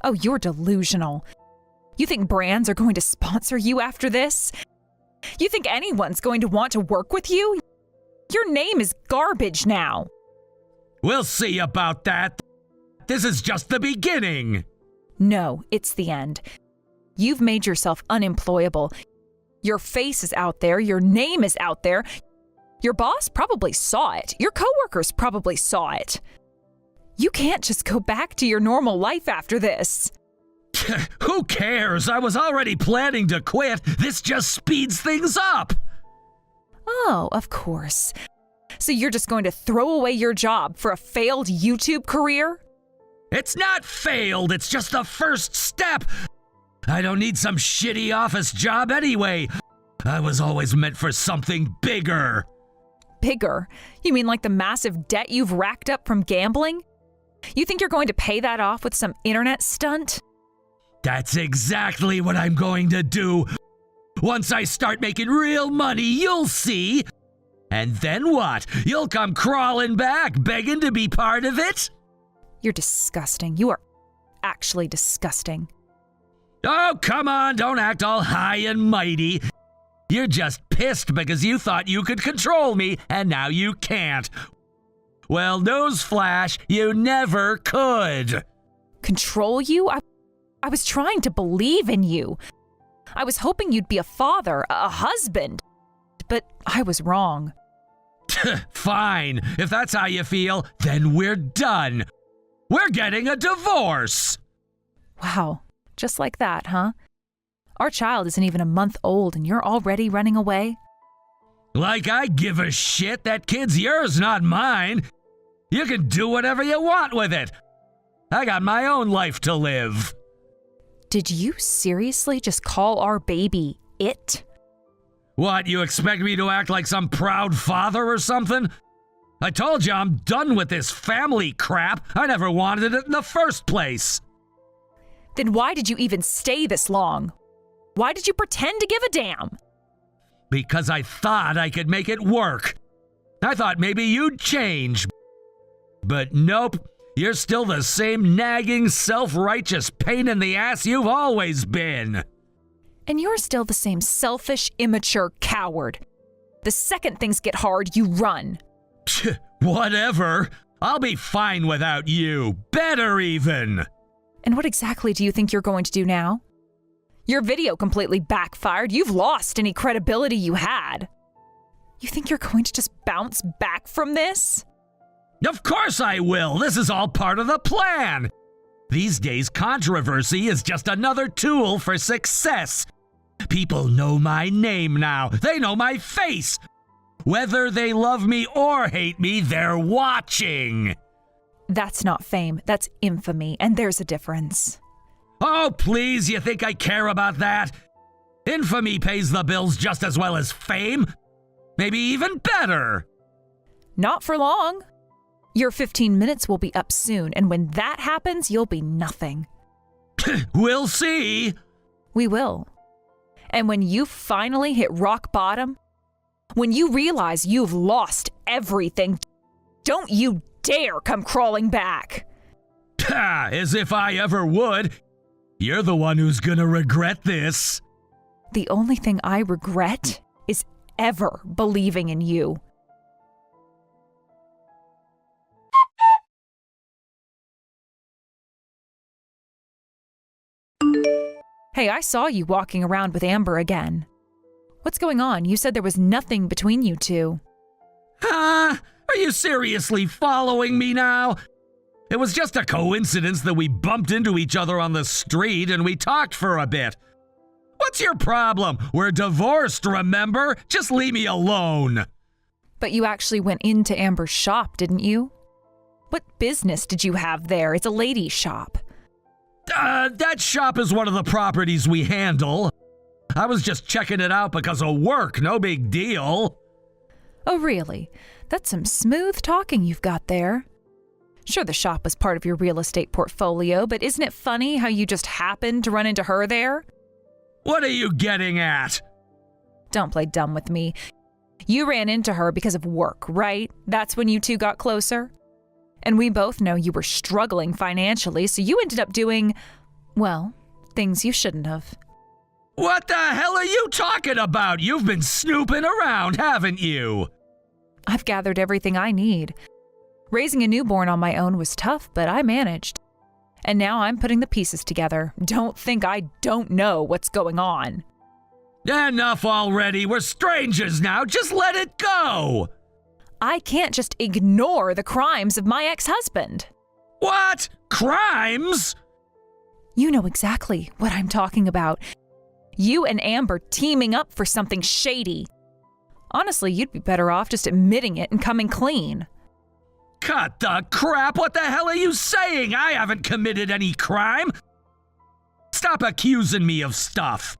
Oh, you're delusional. You think brands are going to sponsor you after this? You think anyone's going to want to work with you? Your name is garbage now. We'll see about that. This is just the beginning. No, it's the end. You've made yourself unemployable. Your face is out there. Your name is out there. Your boss probably saw it. Your coworkers probably saw it. You can't just go back to your normal life after this. Who cares? I was already planning to quit. This just speeds things up. Oh, of course. So you're just going to throw away your job for a failed YouTube career? It's not failed. It's just the first step. I don't need some shitty office job anyway. I was always meant for something bigger. Bigger? You mean like the massive debt you've racked up from gambling? You think you're going to pay that off with some internet stunt? That's exactly what I'm going to do. Once I start making real money, you'll see. And then what? You'll come crawling back, begging to be part of it? You're disgusting. You are actually disgusting. Oh, come on, don't act all high and mighty. You're just pissed because you thought you could control me, and now you can't. Well, newsflash, you never could. Control you? I was trying to believe in you. I was hoping you'd be a father, a husband. But I was wrong. Fine. If that's how you feel, then we're done. We're getting a divorce. Wow. Just like that, huh? Our child isn't even a month old and you're already running away? Like I give a shit. That kid's yours, not mine. You can do whatever you want with it. I got my own life to live. Did you seriously just call our baby it? What, you expect me to act like some proud father or something? I told you I'm done with this family crap. I never wanted it in the first place. Then why did you even stay this long? Why did you pretend to give a damn? Because I thought I could make it work. I thought maybe you'd change. But nope, you're still the same nagging, self-righteous pain in the ass you've always been. And you're still the same selfish, immature coward. The second things get hard, you run. Whatever. I'll be fine without you. Better even. And what exactly do you think you're going to do now? Your video completely backfired. You've lost any credibility you had. You think you're going to just bounce back from this? Of course I will. This is all part of the plan. These days, controversy is just another tool for success. People know my name now. They know my face. Whether they love me or hate me, they're watching. That's not fame. That's infamy, and there's a difference. Oh, please, you think I care about that? Infamy pays the bills just as well as fame. Maybe even better. Not for long. Your 15 minutes will be up soon, and when that happens, you'll be nothing. We'll see. We will. And when you finally hit rock bottom, when you realize you've lost everything, don't you dare come crawling back. As if I ever would. You're the one who's gonna regret this. The only thing I regret is ever believing in you. Hey, I saw you walking around with Amber again. What's going on? You said there was nothing between you two. Huh? Are you seriously following me now? It was just a coincidence that we bumped into each other on the street and we talked for a bit. What's your problem? We're divorced, remember? Just leave me alone. But you actually went into Amber's shop, didn't you? What business did you have there? It's a ladies' shop. That shop is one of the properties we handle. I was just checking it out because of work, no big deal. Oh, really? That's some smooth talking you've got there. Sure, the shop was part of your real estate portfolio, but isn't it funny how you just happened to run into her there? What are you getting at? Don't play dumb with me. You ran into her because of work, right? That's when you two got closer? And we both know you were struggling financially, so you ended up doing, well, things you shouldn't have. What the hell are you talking about? You've been snooping around, haven't you? I've gathered everything I need. Raising a newborn on my own was tough, but I managed. And now I'm putting the pieces together. Don't think I don't know what's going on. Enough already. We're strangers now. Just let it go. I can't just ignore the crimes of my ex-husband. What? Crimes? You know exactly what I'm talking about. You and Amber teaming up for something shady. Honestly, you'd be better off just admitting it and coming clean. Cut the crap! What the hell are you saying? I haven't committed any crime. stop accusing me of stuff.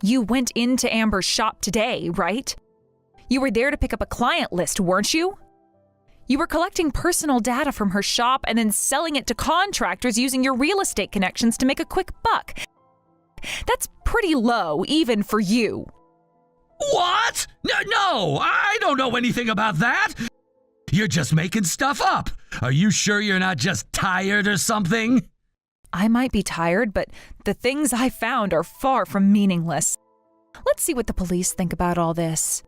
You went into Amber's shop today, right? You were there to pick up a client list, weren't you? You were collecting personal data from her shop and then selling it to contractors using your real estate connections to make a quick buck. That's pretty low, even for you. What? No, I don't know anything about that. You're just making stuff up. Are you sure you're not just tired or something? I might be tired, but the things I found are far from meaningless. Let's see what the police think about all this.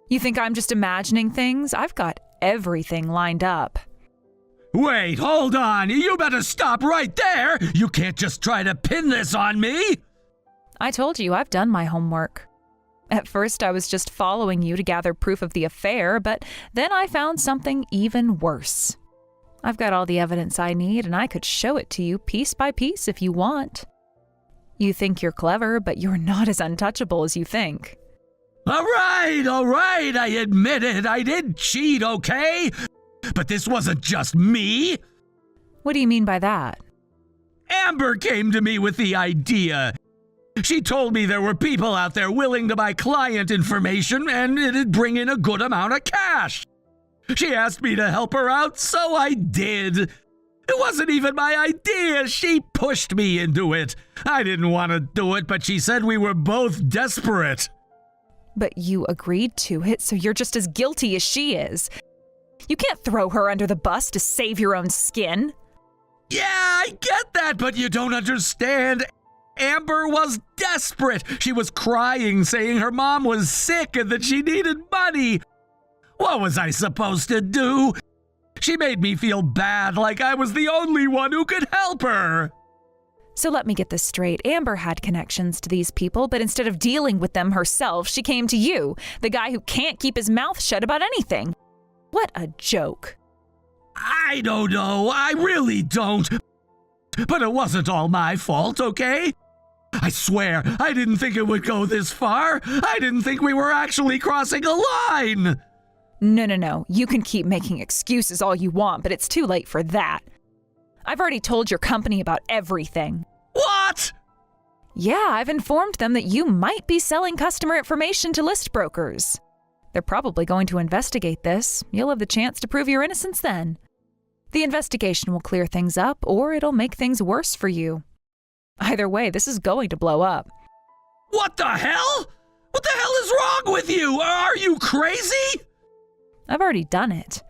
You think I'm just imagining things? I've got everything lined up. Wait, hold on. You better stop right there. You can't just try to pin this on me. I told you I've done my homework. At first, I was just following you to gather proof of the affair, but then I found something even worse. I've got all the evidence I need, and I could show it to you piece by piece if you want. You think you're clever, but you're not as untouchable as you think. All right, I admit it. I did cheat, okay? But this wasn't just me. What do you mean by that? Amber came to me with the idea. She told me there were people out there willing to buy client information and it'd bring in a good amount of cash. She asked me to help her out, so I did. It wasn't even my idea. She pushed me into it. I didn't want to do it, but she said we were both desperate. But you agreed to it, so you're just as guilty as she is. You can't throw her under the bus to save your own skin. Yeah, I get that, but you don't understand. Amber was desperate. She was crying, saying her mom was sick and that she needed money. What was I supposed to do? She made me feel bad, like I was the only one who could help her. So let me get this straight. Amber had connections to these people, but instead of dealing with them herself, she came to you, the guy who can't keep his mouth shut about anything. What a joke. I don't know. I really don't. But it wasn't all my fault, okay? I swear, I didn't think it would go this far. I didn't think we were actually crossing a line. No. You can keep making excuses all you want, but it's too late for that. I've already told your company about everything. What? Yeah, I've informed them that you might be selling customer information to list brokers. They're probably going to investigate this. You'll have the chance to prove your innocence then. The investigation will clear things up, or it'll make things worse for you. Either way, this is going to blow up. What the hell? What the hell is wrong with you? Are you crazy? I've already done it.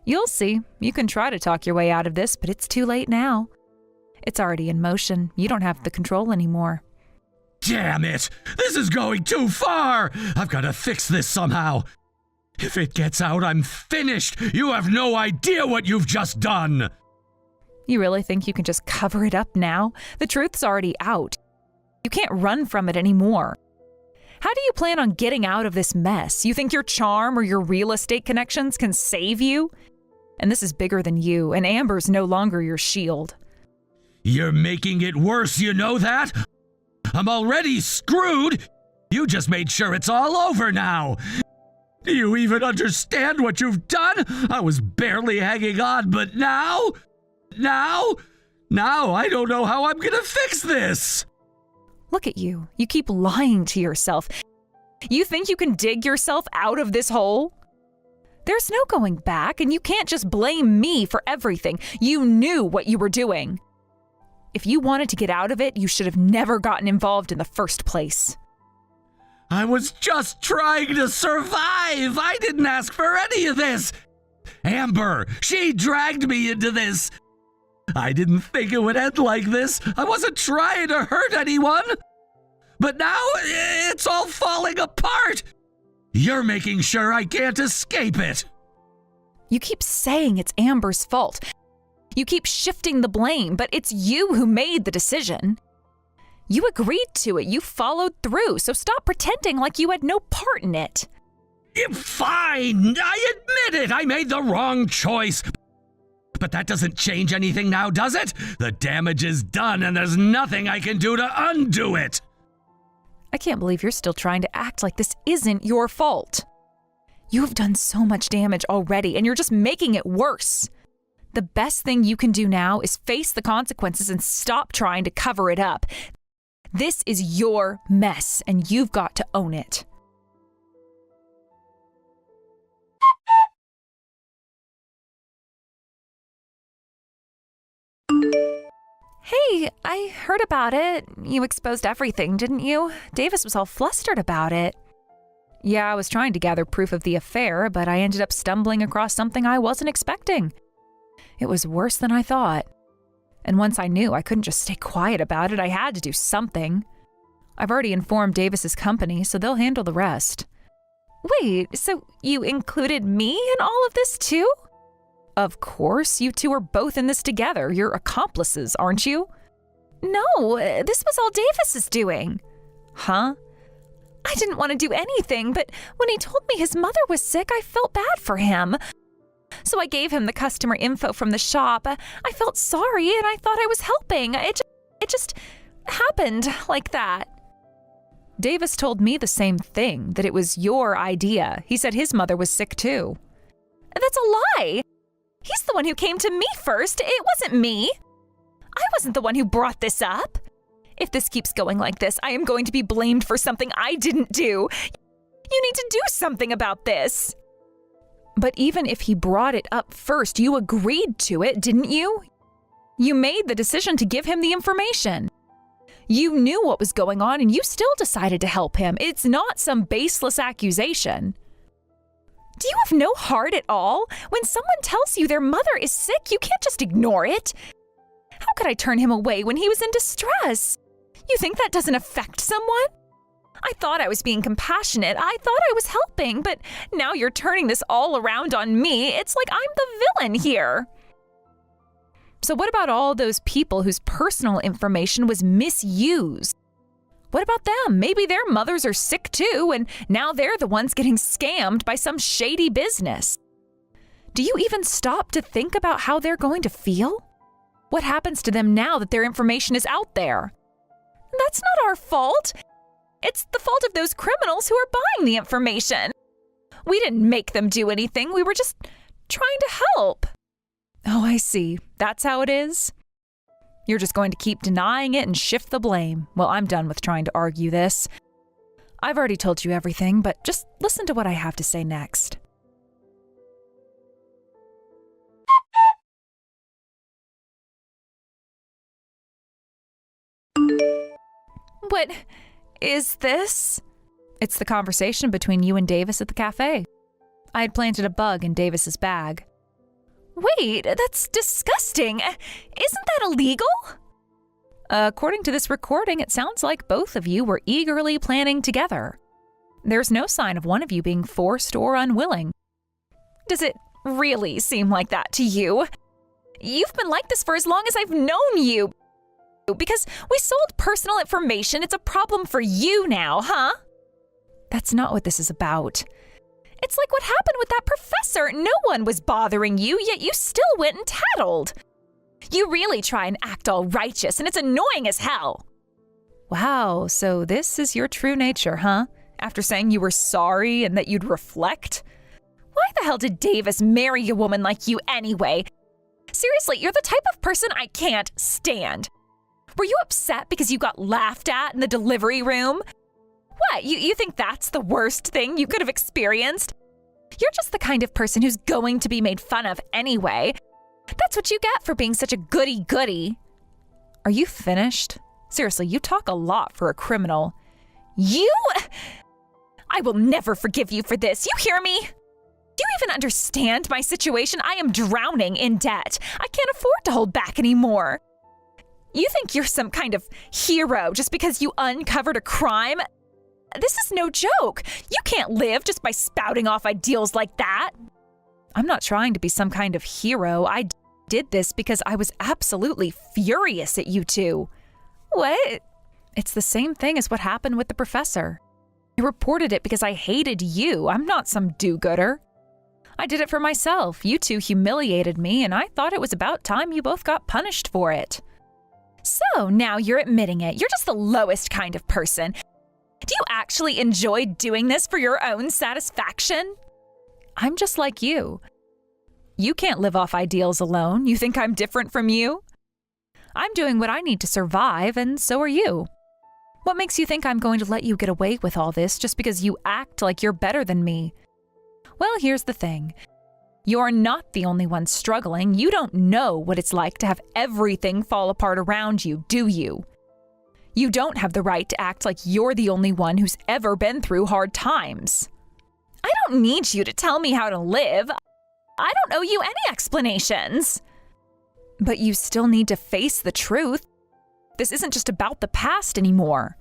You'll see. You can try to talk your way out of this, but it's too late now. It's already in motion. You don't have the control anymore. Damn it! This is going too far! I've got to fix this somehow. If it gets out, I'm finished. You have no idea what you've just done. You really think you can just cover it up now? The truth's already out. You can't run from it anymore. How do you plan on getting out of this mess? You think your charm or your real estate connections can save you? And this is bigger than you, and Amber's no longer your shield. You're making it worse, you know that? I'm already screwed. You just made sure it's all over now. Do you even understand what you've done? I was barely hanging on, but now I don't know how I'm gonna fix this. Look at you. You keep lying to yourself. You think you can dig yourself out of this hole? There's no going back, and you can't just blame me for everything. You knew what you were doing. If you wanted to get out of it, you should have never gotten involved in the first place. I was just trying to survive. I didn't ask for any of this. Amber, she dragged me into this. I didn't think it would end like this. I wasn't trying to hurt anyone. But now it's all falling apart. You're making sure I can't escape it. You keep saying it's Amber's fault. You keep shifting the blame, but it's you who made the decision. You agreed to it. You followed through, so stop pretending like you had no part in it. Fine, I admit it. I made the wrong choice. But that doesn't change anything now, does it? The damage is done, and there's nothing I can do to undo it. I can't believe you're still trying to act like this isn't your fault. You have done so much damage already, and you're just making it worse. The best thing you can do now is face the consequences and stop trying to cover it up. This is your mess, and you've got to own it. Hey, I heard about it. You exposed everything, didn't you? Davis was all flustered about it. Yeah, I was trying to gather proof of the affair, but I ended up stumbling across something I wasn't expecting. It was worse than I thought. And once I knew I couldn't just stay quiet about it, I had to do something. I've already informed Davis's company, so they'll handle the rest. Wait, so you included me in all of this too? Of course, you two are both in this together. You're accomplices, aren't you? No, this was all Davis's doing. Huh? I didn't want to do anything, but when he told me his mother was sick, I felt bad for him. So I gave him the customer info from the shop. I felt sorry and I thought I was helping. It just happened like that. Davis told me the same thing, that it was your idea. He said his mother was sick too. That's a lie. He's the one who came to me first. It wasn't me. I wasn't the one who brought this up. If this keeps going like this, I am going to be blamed for something I didn't do. You need to do something about this. But even if he brought it up first, you agreed to it, didn't you? You made the decision to give him the information. You knew what was going on and you still decided to help him. It's not some baseless accusation. Do you have no heart at all? When someone tells you their mother is sick, you can't just ignore it. How could I turn him away when he was in distress? You think that doesn't affect someone? I thought I was being compassionate. I thought I was helping, but now you're turning this all around on me. It's like I'm the villain here. So what about all those people whose personal information was misused? What about them? Maybe their mothers are sick too, and now they're the ones getting scammed by some shady business. Do you even stop to think about how they're going to feel? What happens to them now that their information is out there? That's not our fault. It's the fault of those criminals who are buying the information. We didn't make them do anything. We were just trying to help. Oh, I see. That's how it is? You're just going to keep denying it and shift the blame. Well, I'm done with trying to argue this. I've already told you everything, but just listen to what I have to say next. What is this? It's the conversation between you and Davis at the cafe. I had planted a bug in Davis's bag. Wait, that's disgusting. Isn't that illegal? According to this recording, it sounds like both of you were eagerly planning together. There's no sign of one of you being forced or unwilling. Does it really seem like that to you? You've been like this for as long as I've known you. Because we sold personal information, it's a problem for you now, huh? That's not what this is about. It's like what happened with that professor. No one was bothering you, yet you still went and tattled. You really try and act all righteous, and it's annoying as hell. Wow, so this is your true nature, huh? After saying you were sorry and that you'd reflect? Why the hell did Davis marry a woman like you anyway? Seriously, you're the type of person I can't stand. Were you upset because you got laughed at in the delivery room? What, you think that's the worst thing you could have experienced? You're just the kind of person who's going to be made fun of anyway. That's what you get for being such a goody-goody. Are you finished? Seriously, you talk a lot for a criminal. You? I will never forgive you for this. You hear me? Do you even understand my situation? I am drowning in debt. I can't afford to hold back anymore. You think you're some kind of hero just because you uncovered a crime? This is no joke. You can't live just by spouting off ideals like that. I'm not trying to be some kind of hero. I did this because I was absolutely furious at you two. What? It's the same thing as what happened with the professor. I reported it because I hated you. I'm not some do-gooder. I did it for myself. You two humiliated me, and I thought it was about time you both got punished for it. So now you're admitting it. You're just the lowest kind of person. Do you actually enjoy doing this for your own satisfaction? I'm just like you. You can't live off ideals alone. You think I'm different from you? I'm doing what I need to survive, and so are you. What makes you think I'm going to let you get away with all this just because you act like you're better than me? Well, here's the thing. You're not the only one struggling. You don't know what it's like to have everything fall apart around you, do you? You don't have the right to act like you're the only one who's ever been through hard times. I don't need you to tell me how to live. I don't owe you any explanations. But you still need to face the truth. This isn't just about the past anymore.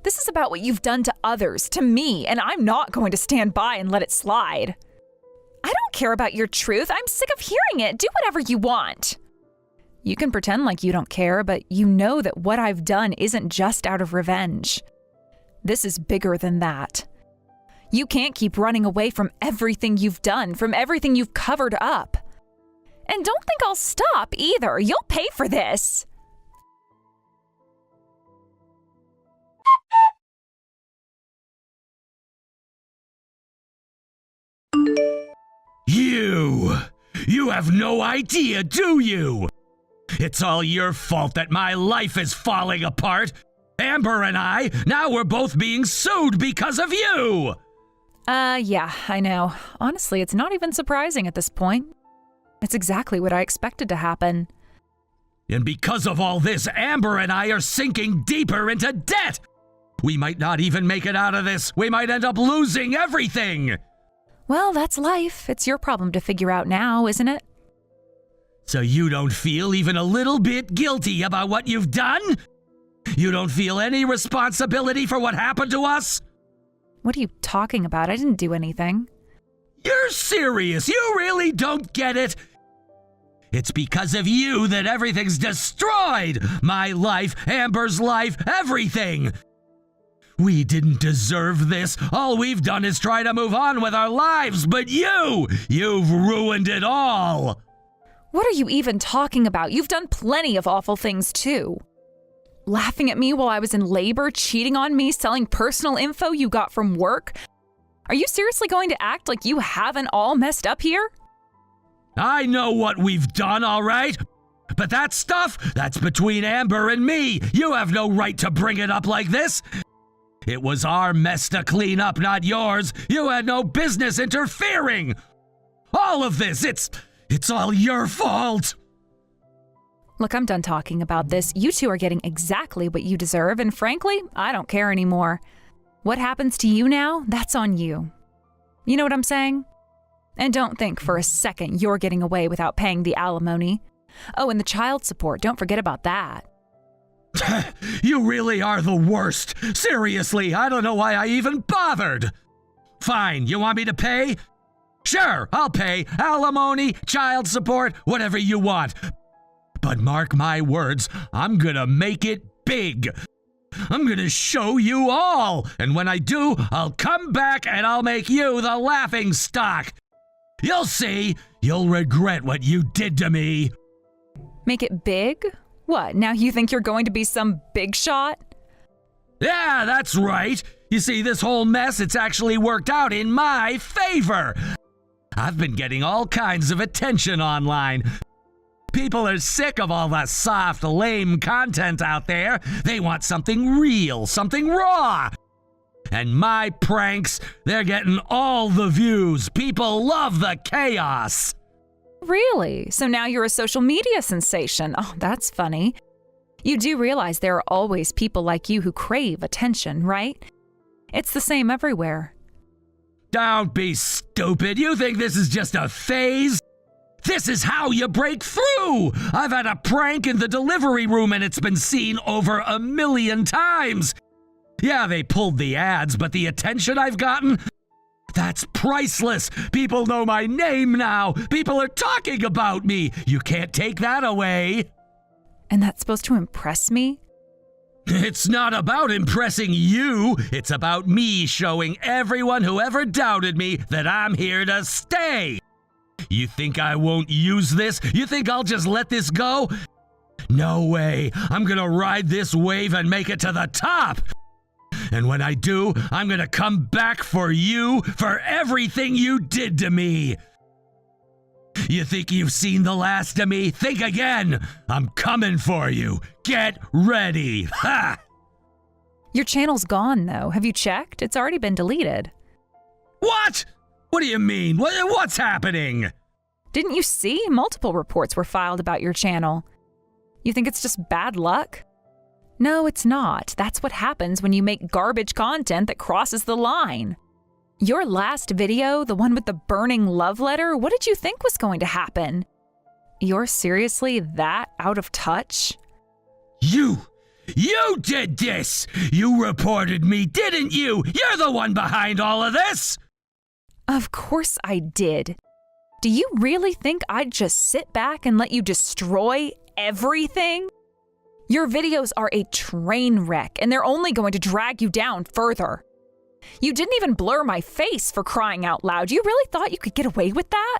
This is about what you've done to others, to me, and I'm not going to stand by and let it slide. I don't care about your truth. I'm sick of hearing it. Do whatever you want. You can pretend like you don't care, but you know that what I've done isn't just out of revenge. This is bigger than that. You can't keep running away from everything you've done, from everything you've covered up. And don't think I'll stop either. You'll pay for this. You have no idea, do you? It's all your fault that my life is falling apart. Amber and I, now we're both being sued because of you. Yeah, I know. Honestly, it's not even surprising at this point. It's exactly what I expected to happen. And because of all this, Amber and I are sinking deeper into debt. We might not even make it out of this. We might end up losing everything. Well, that's life. It's your problem to figure out now, isn't it? So you don't feel even a little bit guilty about what you've done? You don't feel any responsibility for what happened to us? What are you talking about? I didn't do anything. You're serious? You really don't get it? It's because of you that everything's destroyed. My life, Amber's life, everything. We didn't deserve this. All we've done is try to move on with our lives, but you've ruined it all. What are you even talking about? You've done plenty of awful things too. Laughing at me while I was in labor, cheating on me, selling personal info you got from work. Are you seriously going to act like you haven't all messed up here? I know what we've done, all right? But that stuff, that's between Amber and me. You have no right to bring it up like this. It was our mess to clean up, not yours. You had no business interfering. All of this, it's all your fault. Look, I'm done talking about this. You two are getting exactly what you deserve, and frankly, I don't care anymore. What happens to you now, that's on you. You know what I'm saying? And don't think for a second you're getting away without paying the alimony. Oh, and the child support, don't forget about that. You really are the worst. Seriously, I don't know why I even bothered. Fine, you want me to pay? Sure, I'll pay. Alimony, child support, whatever you want. But mark my words, I'm gonna make it big. I'm gonna show you all. And when I do, I'll come back and I'll make you the laughing stock. You'll see. You'll regret what you did to me. Make it big? What, now you think you're going to be some big shot? Yeah, that's right. You see, this whole mess, it's actually worked out in my favor. I've been getting all kinds of attention online. People are sick of all the soft, lame content out there. They want something real, something raw. And my pranks, they're getting all the views. People love the chaos. Really? So now you're a social media sensation. Oh, that's funny. You do realize there are always people like you who crave attention, right? It's the same everywhere. Don't be stupid. You think this is just a phase? This is how you break through. I've had a prank in the delivery room and it's been seen over 1 million times. Yeah, they pulled the ads, but the attention I've gotten, that's priceless. People know my name now. People are talking about me. You can't take that away. And that's supposed to impress me? It's not about impressing you. It's about me showing everyone who ever doubted me that I'm here to stay. You think I won't use this? You think I'll just let this go? No way. I'm gonna ride this wave and make it to the top. And when I do, I'm gonna come back for you, for everything you did to me. You think you've seen the last of me? Think again! I'm coming for you! Get ready! Ha! Your channel's gone, though. Have you checked? It's already been deleted. What? What do you mean? What's happening? Didn't you see? Multiple reports were filed about your channel. You think it's just bad luck? No, it's not. That's what happens when you make garbage content that crosses the line. Your last video, the one with the burning love letter, what did you think was going to happen? You're seriously that out of touch? You did this! You reported me, didn't you? You're the one behind all of this! Of course I did. Do you really think I'd just sit back and let you destroy everything? Your videos are a train wreck, and they're only going to drag you down further. You didn't even blur my face, for crying out loud. You really thought you could get away with that?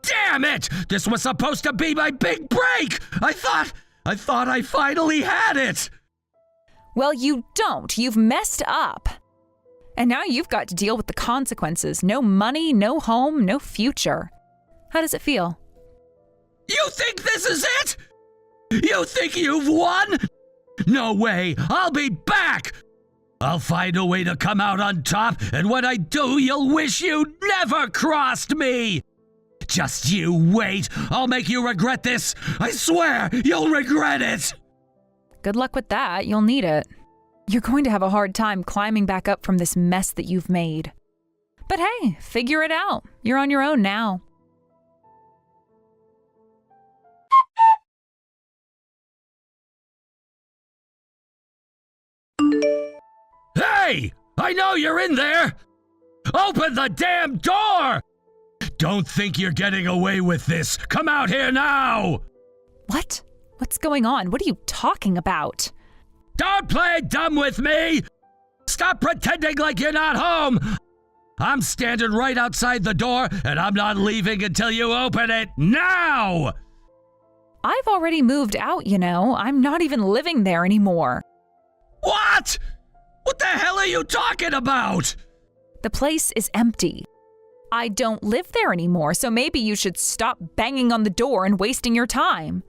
Damn it! This was supposed to be my big break! I thought I finally had it! Well, you don't. You've messed up. And now you've got to deal with the consequences. No money, no home, no future. How does it feel? You think this is it? You think you've won? No way! I'll be back! I'll find a way to come out on top, and when I do, you'll wish you never crossed me! Just you wait! I'll make you regret this! I swear, you'll regret it! Good luck with that. You'll need it. You're going to have a hard time climbing back up from this mess that you've made. But hey, figure it out. You're on your own now. Hey! I know you're in there! Open the damn door! Don't think you're getting away with this! Come out here now! What? What's going on? What are you talking about? Don't play dumb with me! Stop pretending like you're not home! I'm standing right outside the door, and I'm not leaving until you open it now! I've already moved out, you know. I'm not even living there anymore. What? What the hell are you talking about? The place is empty. I don't live there anymore, so maybe you should stop banging on the door and wasting your time.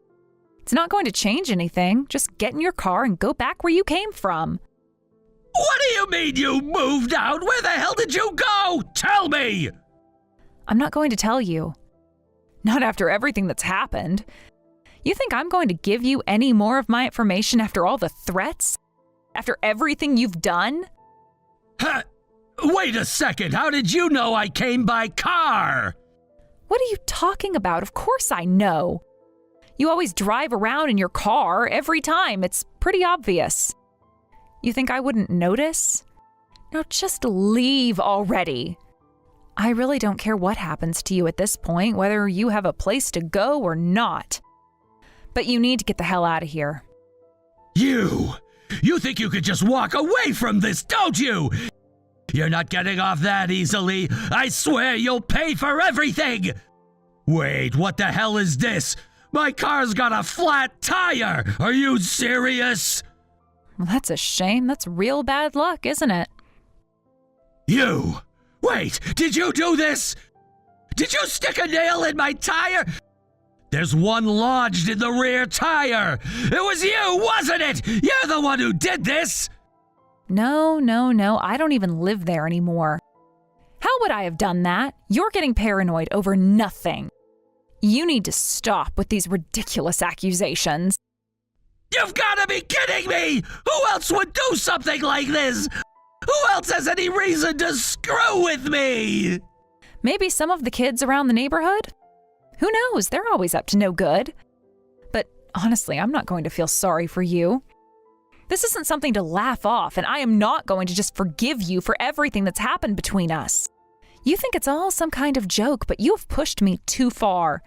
It's not going to change anything. Just get in your car and go back where you came from. What do you mean you moved out? Where the hell did you go? Tell me! I'm not going to tell you. Not after everything that's happened. You think I'm going to give you any more of my information after all the threats? After everything you've done? Huh? Wait a second. How did you know I came by car? What are you talking about? Of course I know. You always drive around in your car every time. It's pretty obvious. You think I wouldn't notice? Now just leave already. I really don't care what happens to you at this point, whether you have a place to go or not. But you need to get the hell out of here. You think you could just walk away from this, don't you? You're not getting off that easily. I swear you'll pay for everything. Wait, what the hell is this? My car's got a flat tire! Are you serious? Well, that's a shame. That's real bad luck, isn't it? You! Wait, did you do this? Did you stick a nail in my tire? There's one lodged in the rear tire! It was you, wasn't it? You're the one who did this! No. I don't even live there anymore. How would I have done that? You're getting paranoid over nothing. You need to stop with these ridiculous accusations. You've got to be kidding me! Who else would do something like this? Who else has any reason to screw with me? Maybe some of the kids around the neighborhood? Who knows? They're always up to no good. But honestly, I'm not going to feel sorry for you. This isn't something to laugh off, and I am not going to just forgive you for everything that's happened between us. You think it's all some kind of joke, but you have pushed me too far.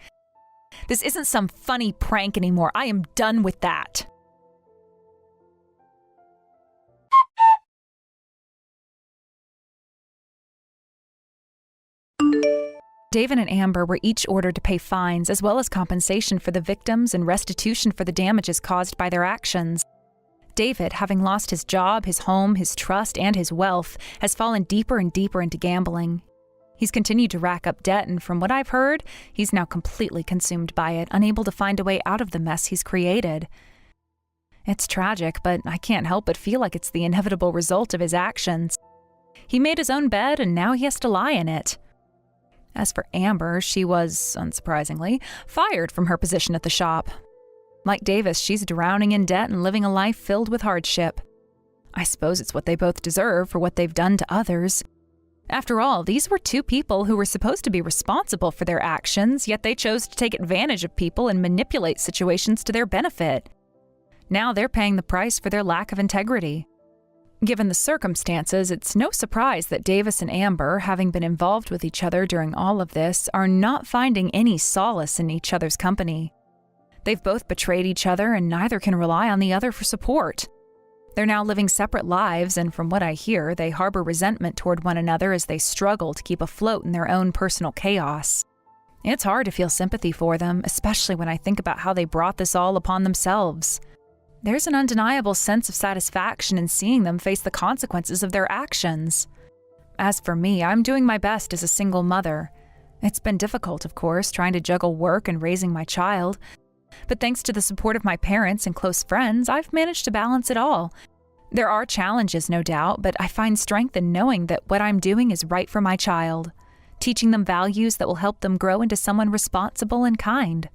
This isn't some funny prank anymore. I am done with that. David and Amber were each ordered to pay fines as well as compensation for the victims and restitution for the damages caused by their actions. David, having lost his job, his home, his trust, and his wealth, has fallen deeper and deeper into gambling. He's continued to rack up debt, and from what I've heard, he's now completely consumed by it, unable to find a way out of the mess he's created. It's tragic, but I can't help but feel like it's the inevitable result of his actions. He made his own bed, and now he has to lie in it. As for Amber, she was, unsurprisingly, fired from her position at the shop. Like Davis, she's drowning in debt and living a life filled with hardship. I suppose it's what they both deserve for what they've done to others. After all, these were two people who were supposed to be responsible for their actions, yet they chose to take advantage of people and manipulate situations to their benefit. Now they're paying the price for their lack of integrity. Given the circumstances, it's no surprise that Davis and Amber, having been involved with each other during all of this, are not finding any solace in each other's company. They've both betrayed each other, and neither can rely on the other for support. They're now living separate lives, and from what I hear, they harbor resentment toward one another as they struggle to keep afloat in their own personal chaos. It's hard to feel sympathy for them, especially when I think about how they brought this all upon themselves. There's an undeniable sense of satisfaction in seeing them face the consequences of their actions. As for me, I'm doing my best as a single mother. It's been difficult, of course, trying to juggle work and raising my child. But thanks to the support of my parents and close friends, I've managed to balance it all. There are challenges, no doubt, but I find strength in knowing that what I'm doing is right for my child, teaching them values that will help them grow into someone responsible and kind.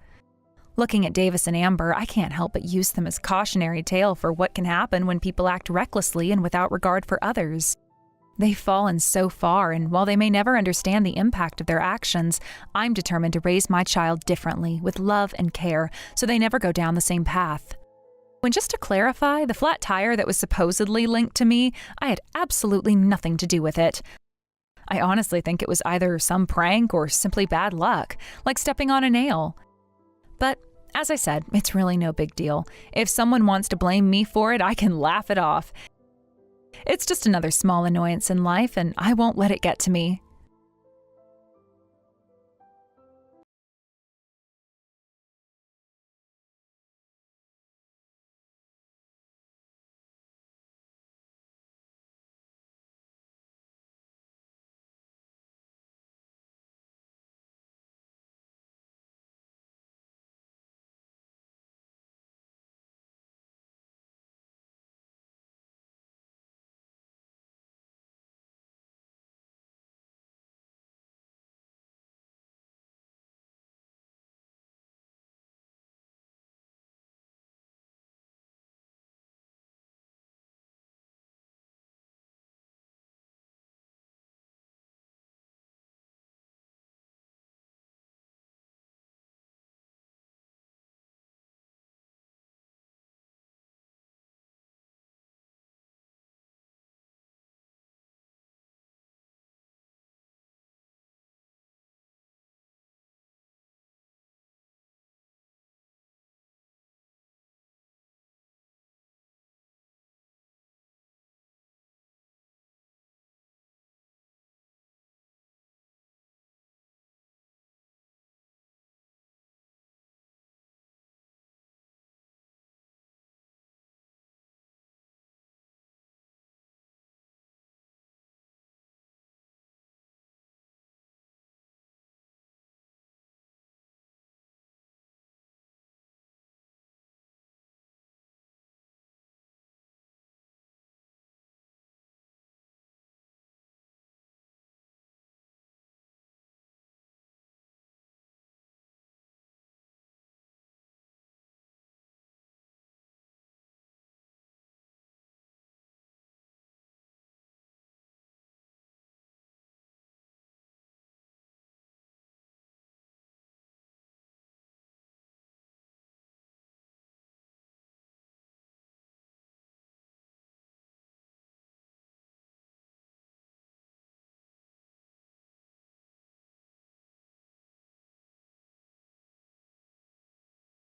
Looking at Davis and Amber, I can't help but use them as cautionary tale for what can happen when people act recklessly and without regard for others. They've fallen so far, and while they may never understand the impact of their actions, I'm determined to raise my child differently, with love and care, so they never go down the same path. When, just to clarify, the flat tire that was supposedly linked to me, I had absolutely nothing to do with it. I honestly think it was either some prank or simply bad luck, like stepping on a nail. But, as I said, it's really no big deal. If someone wants to blame me for it, I can laugh it off. It's just another small annoyance in life, and I won't let it get to me.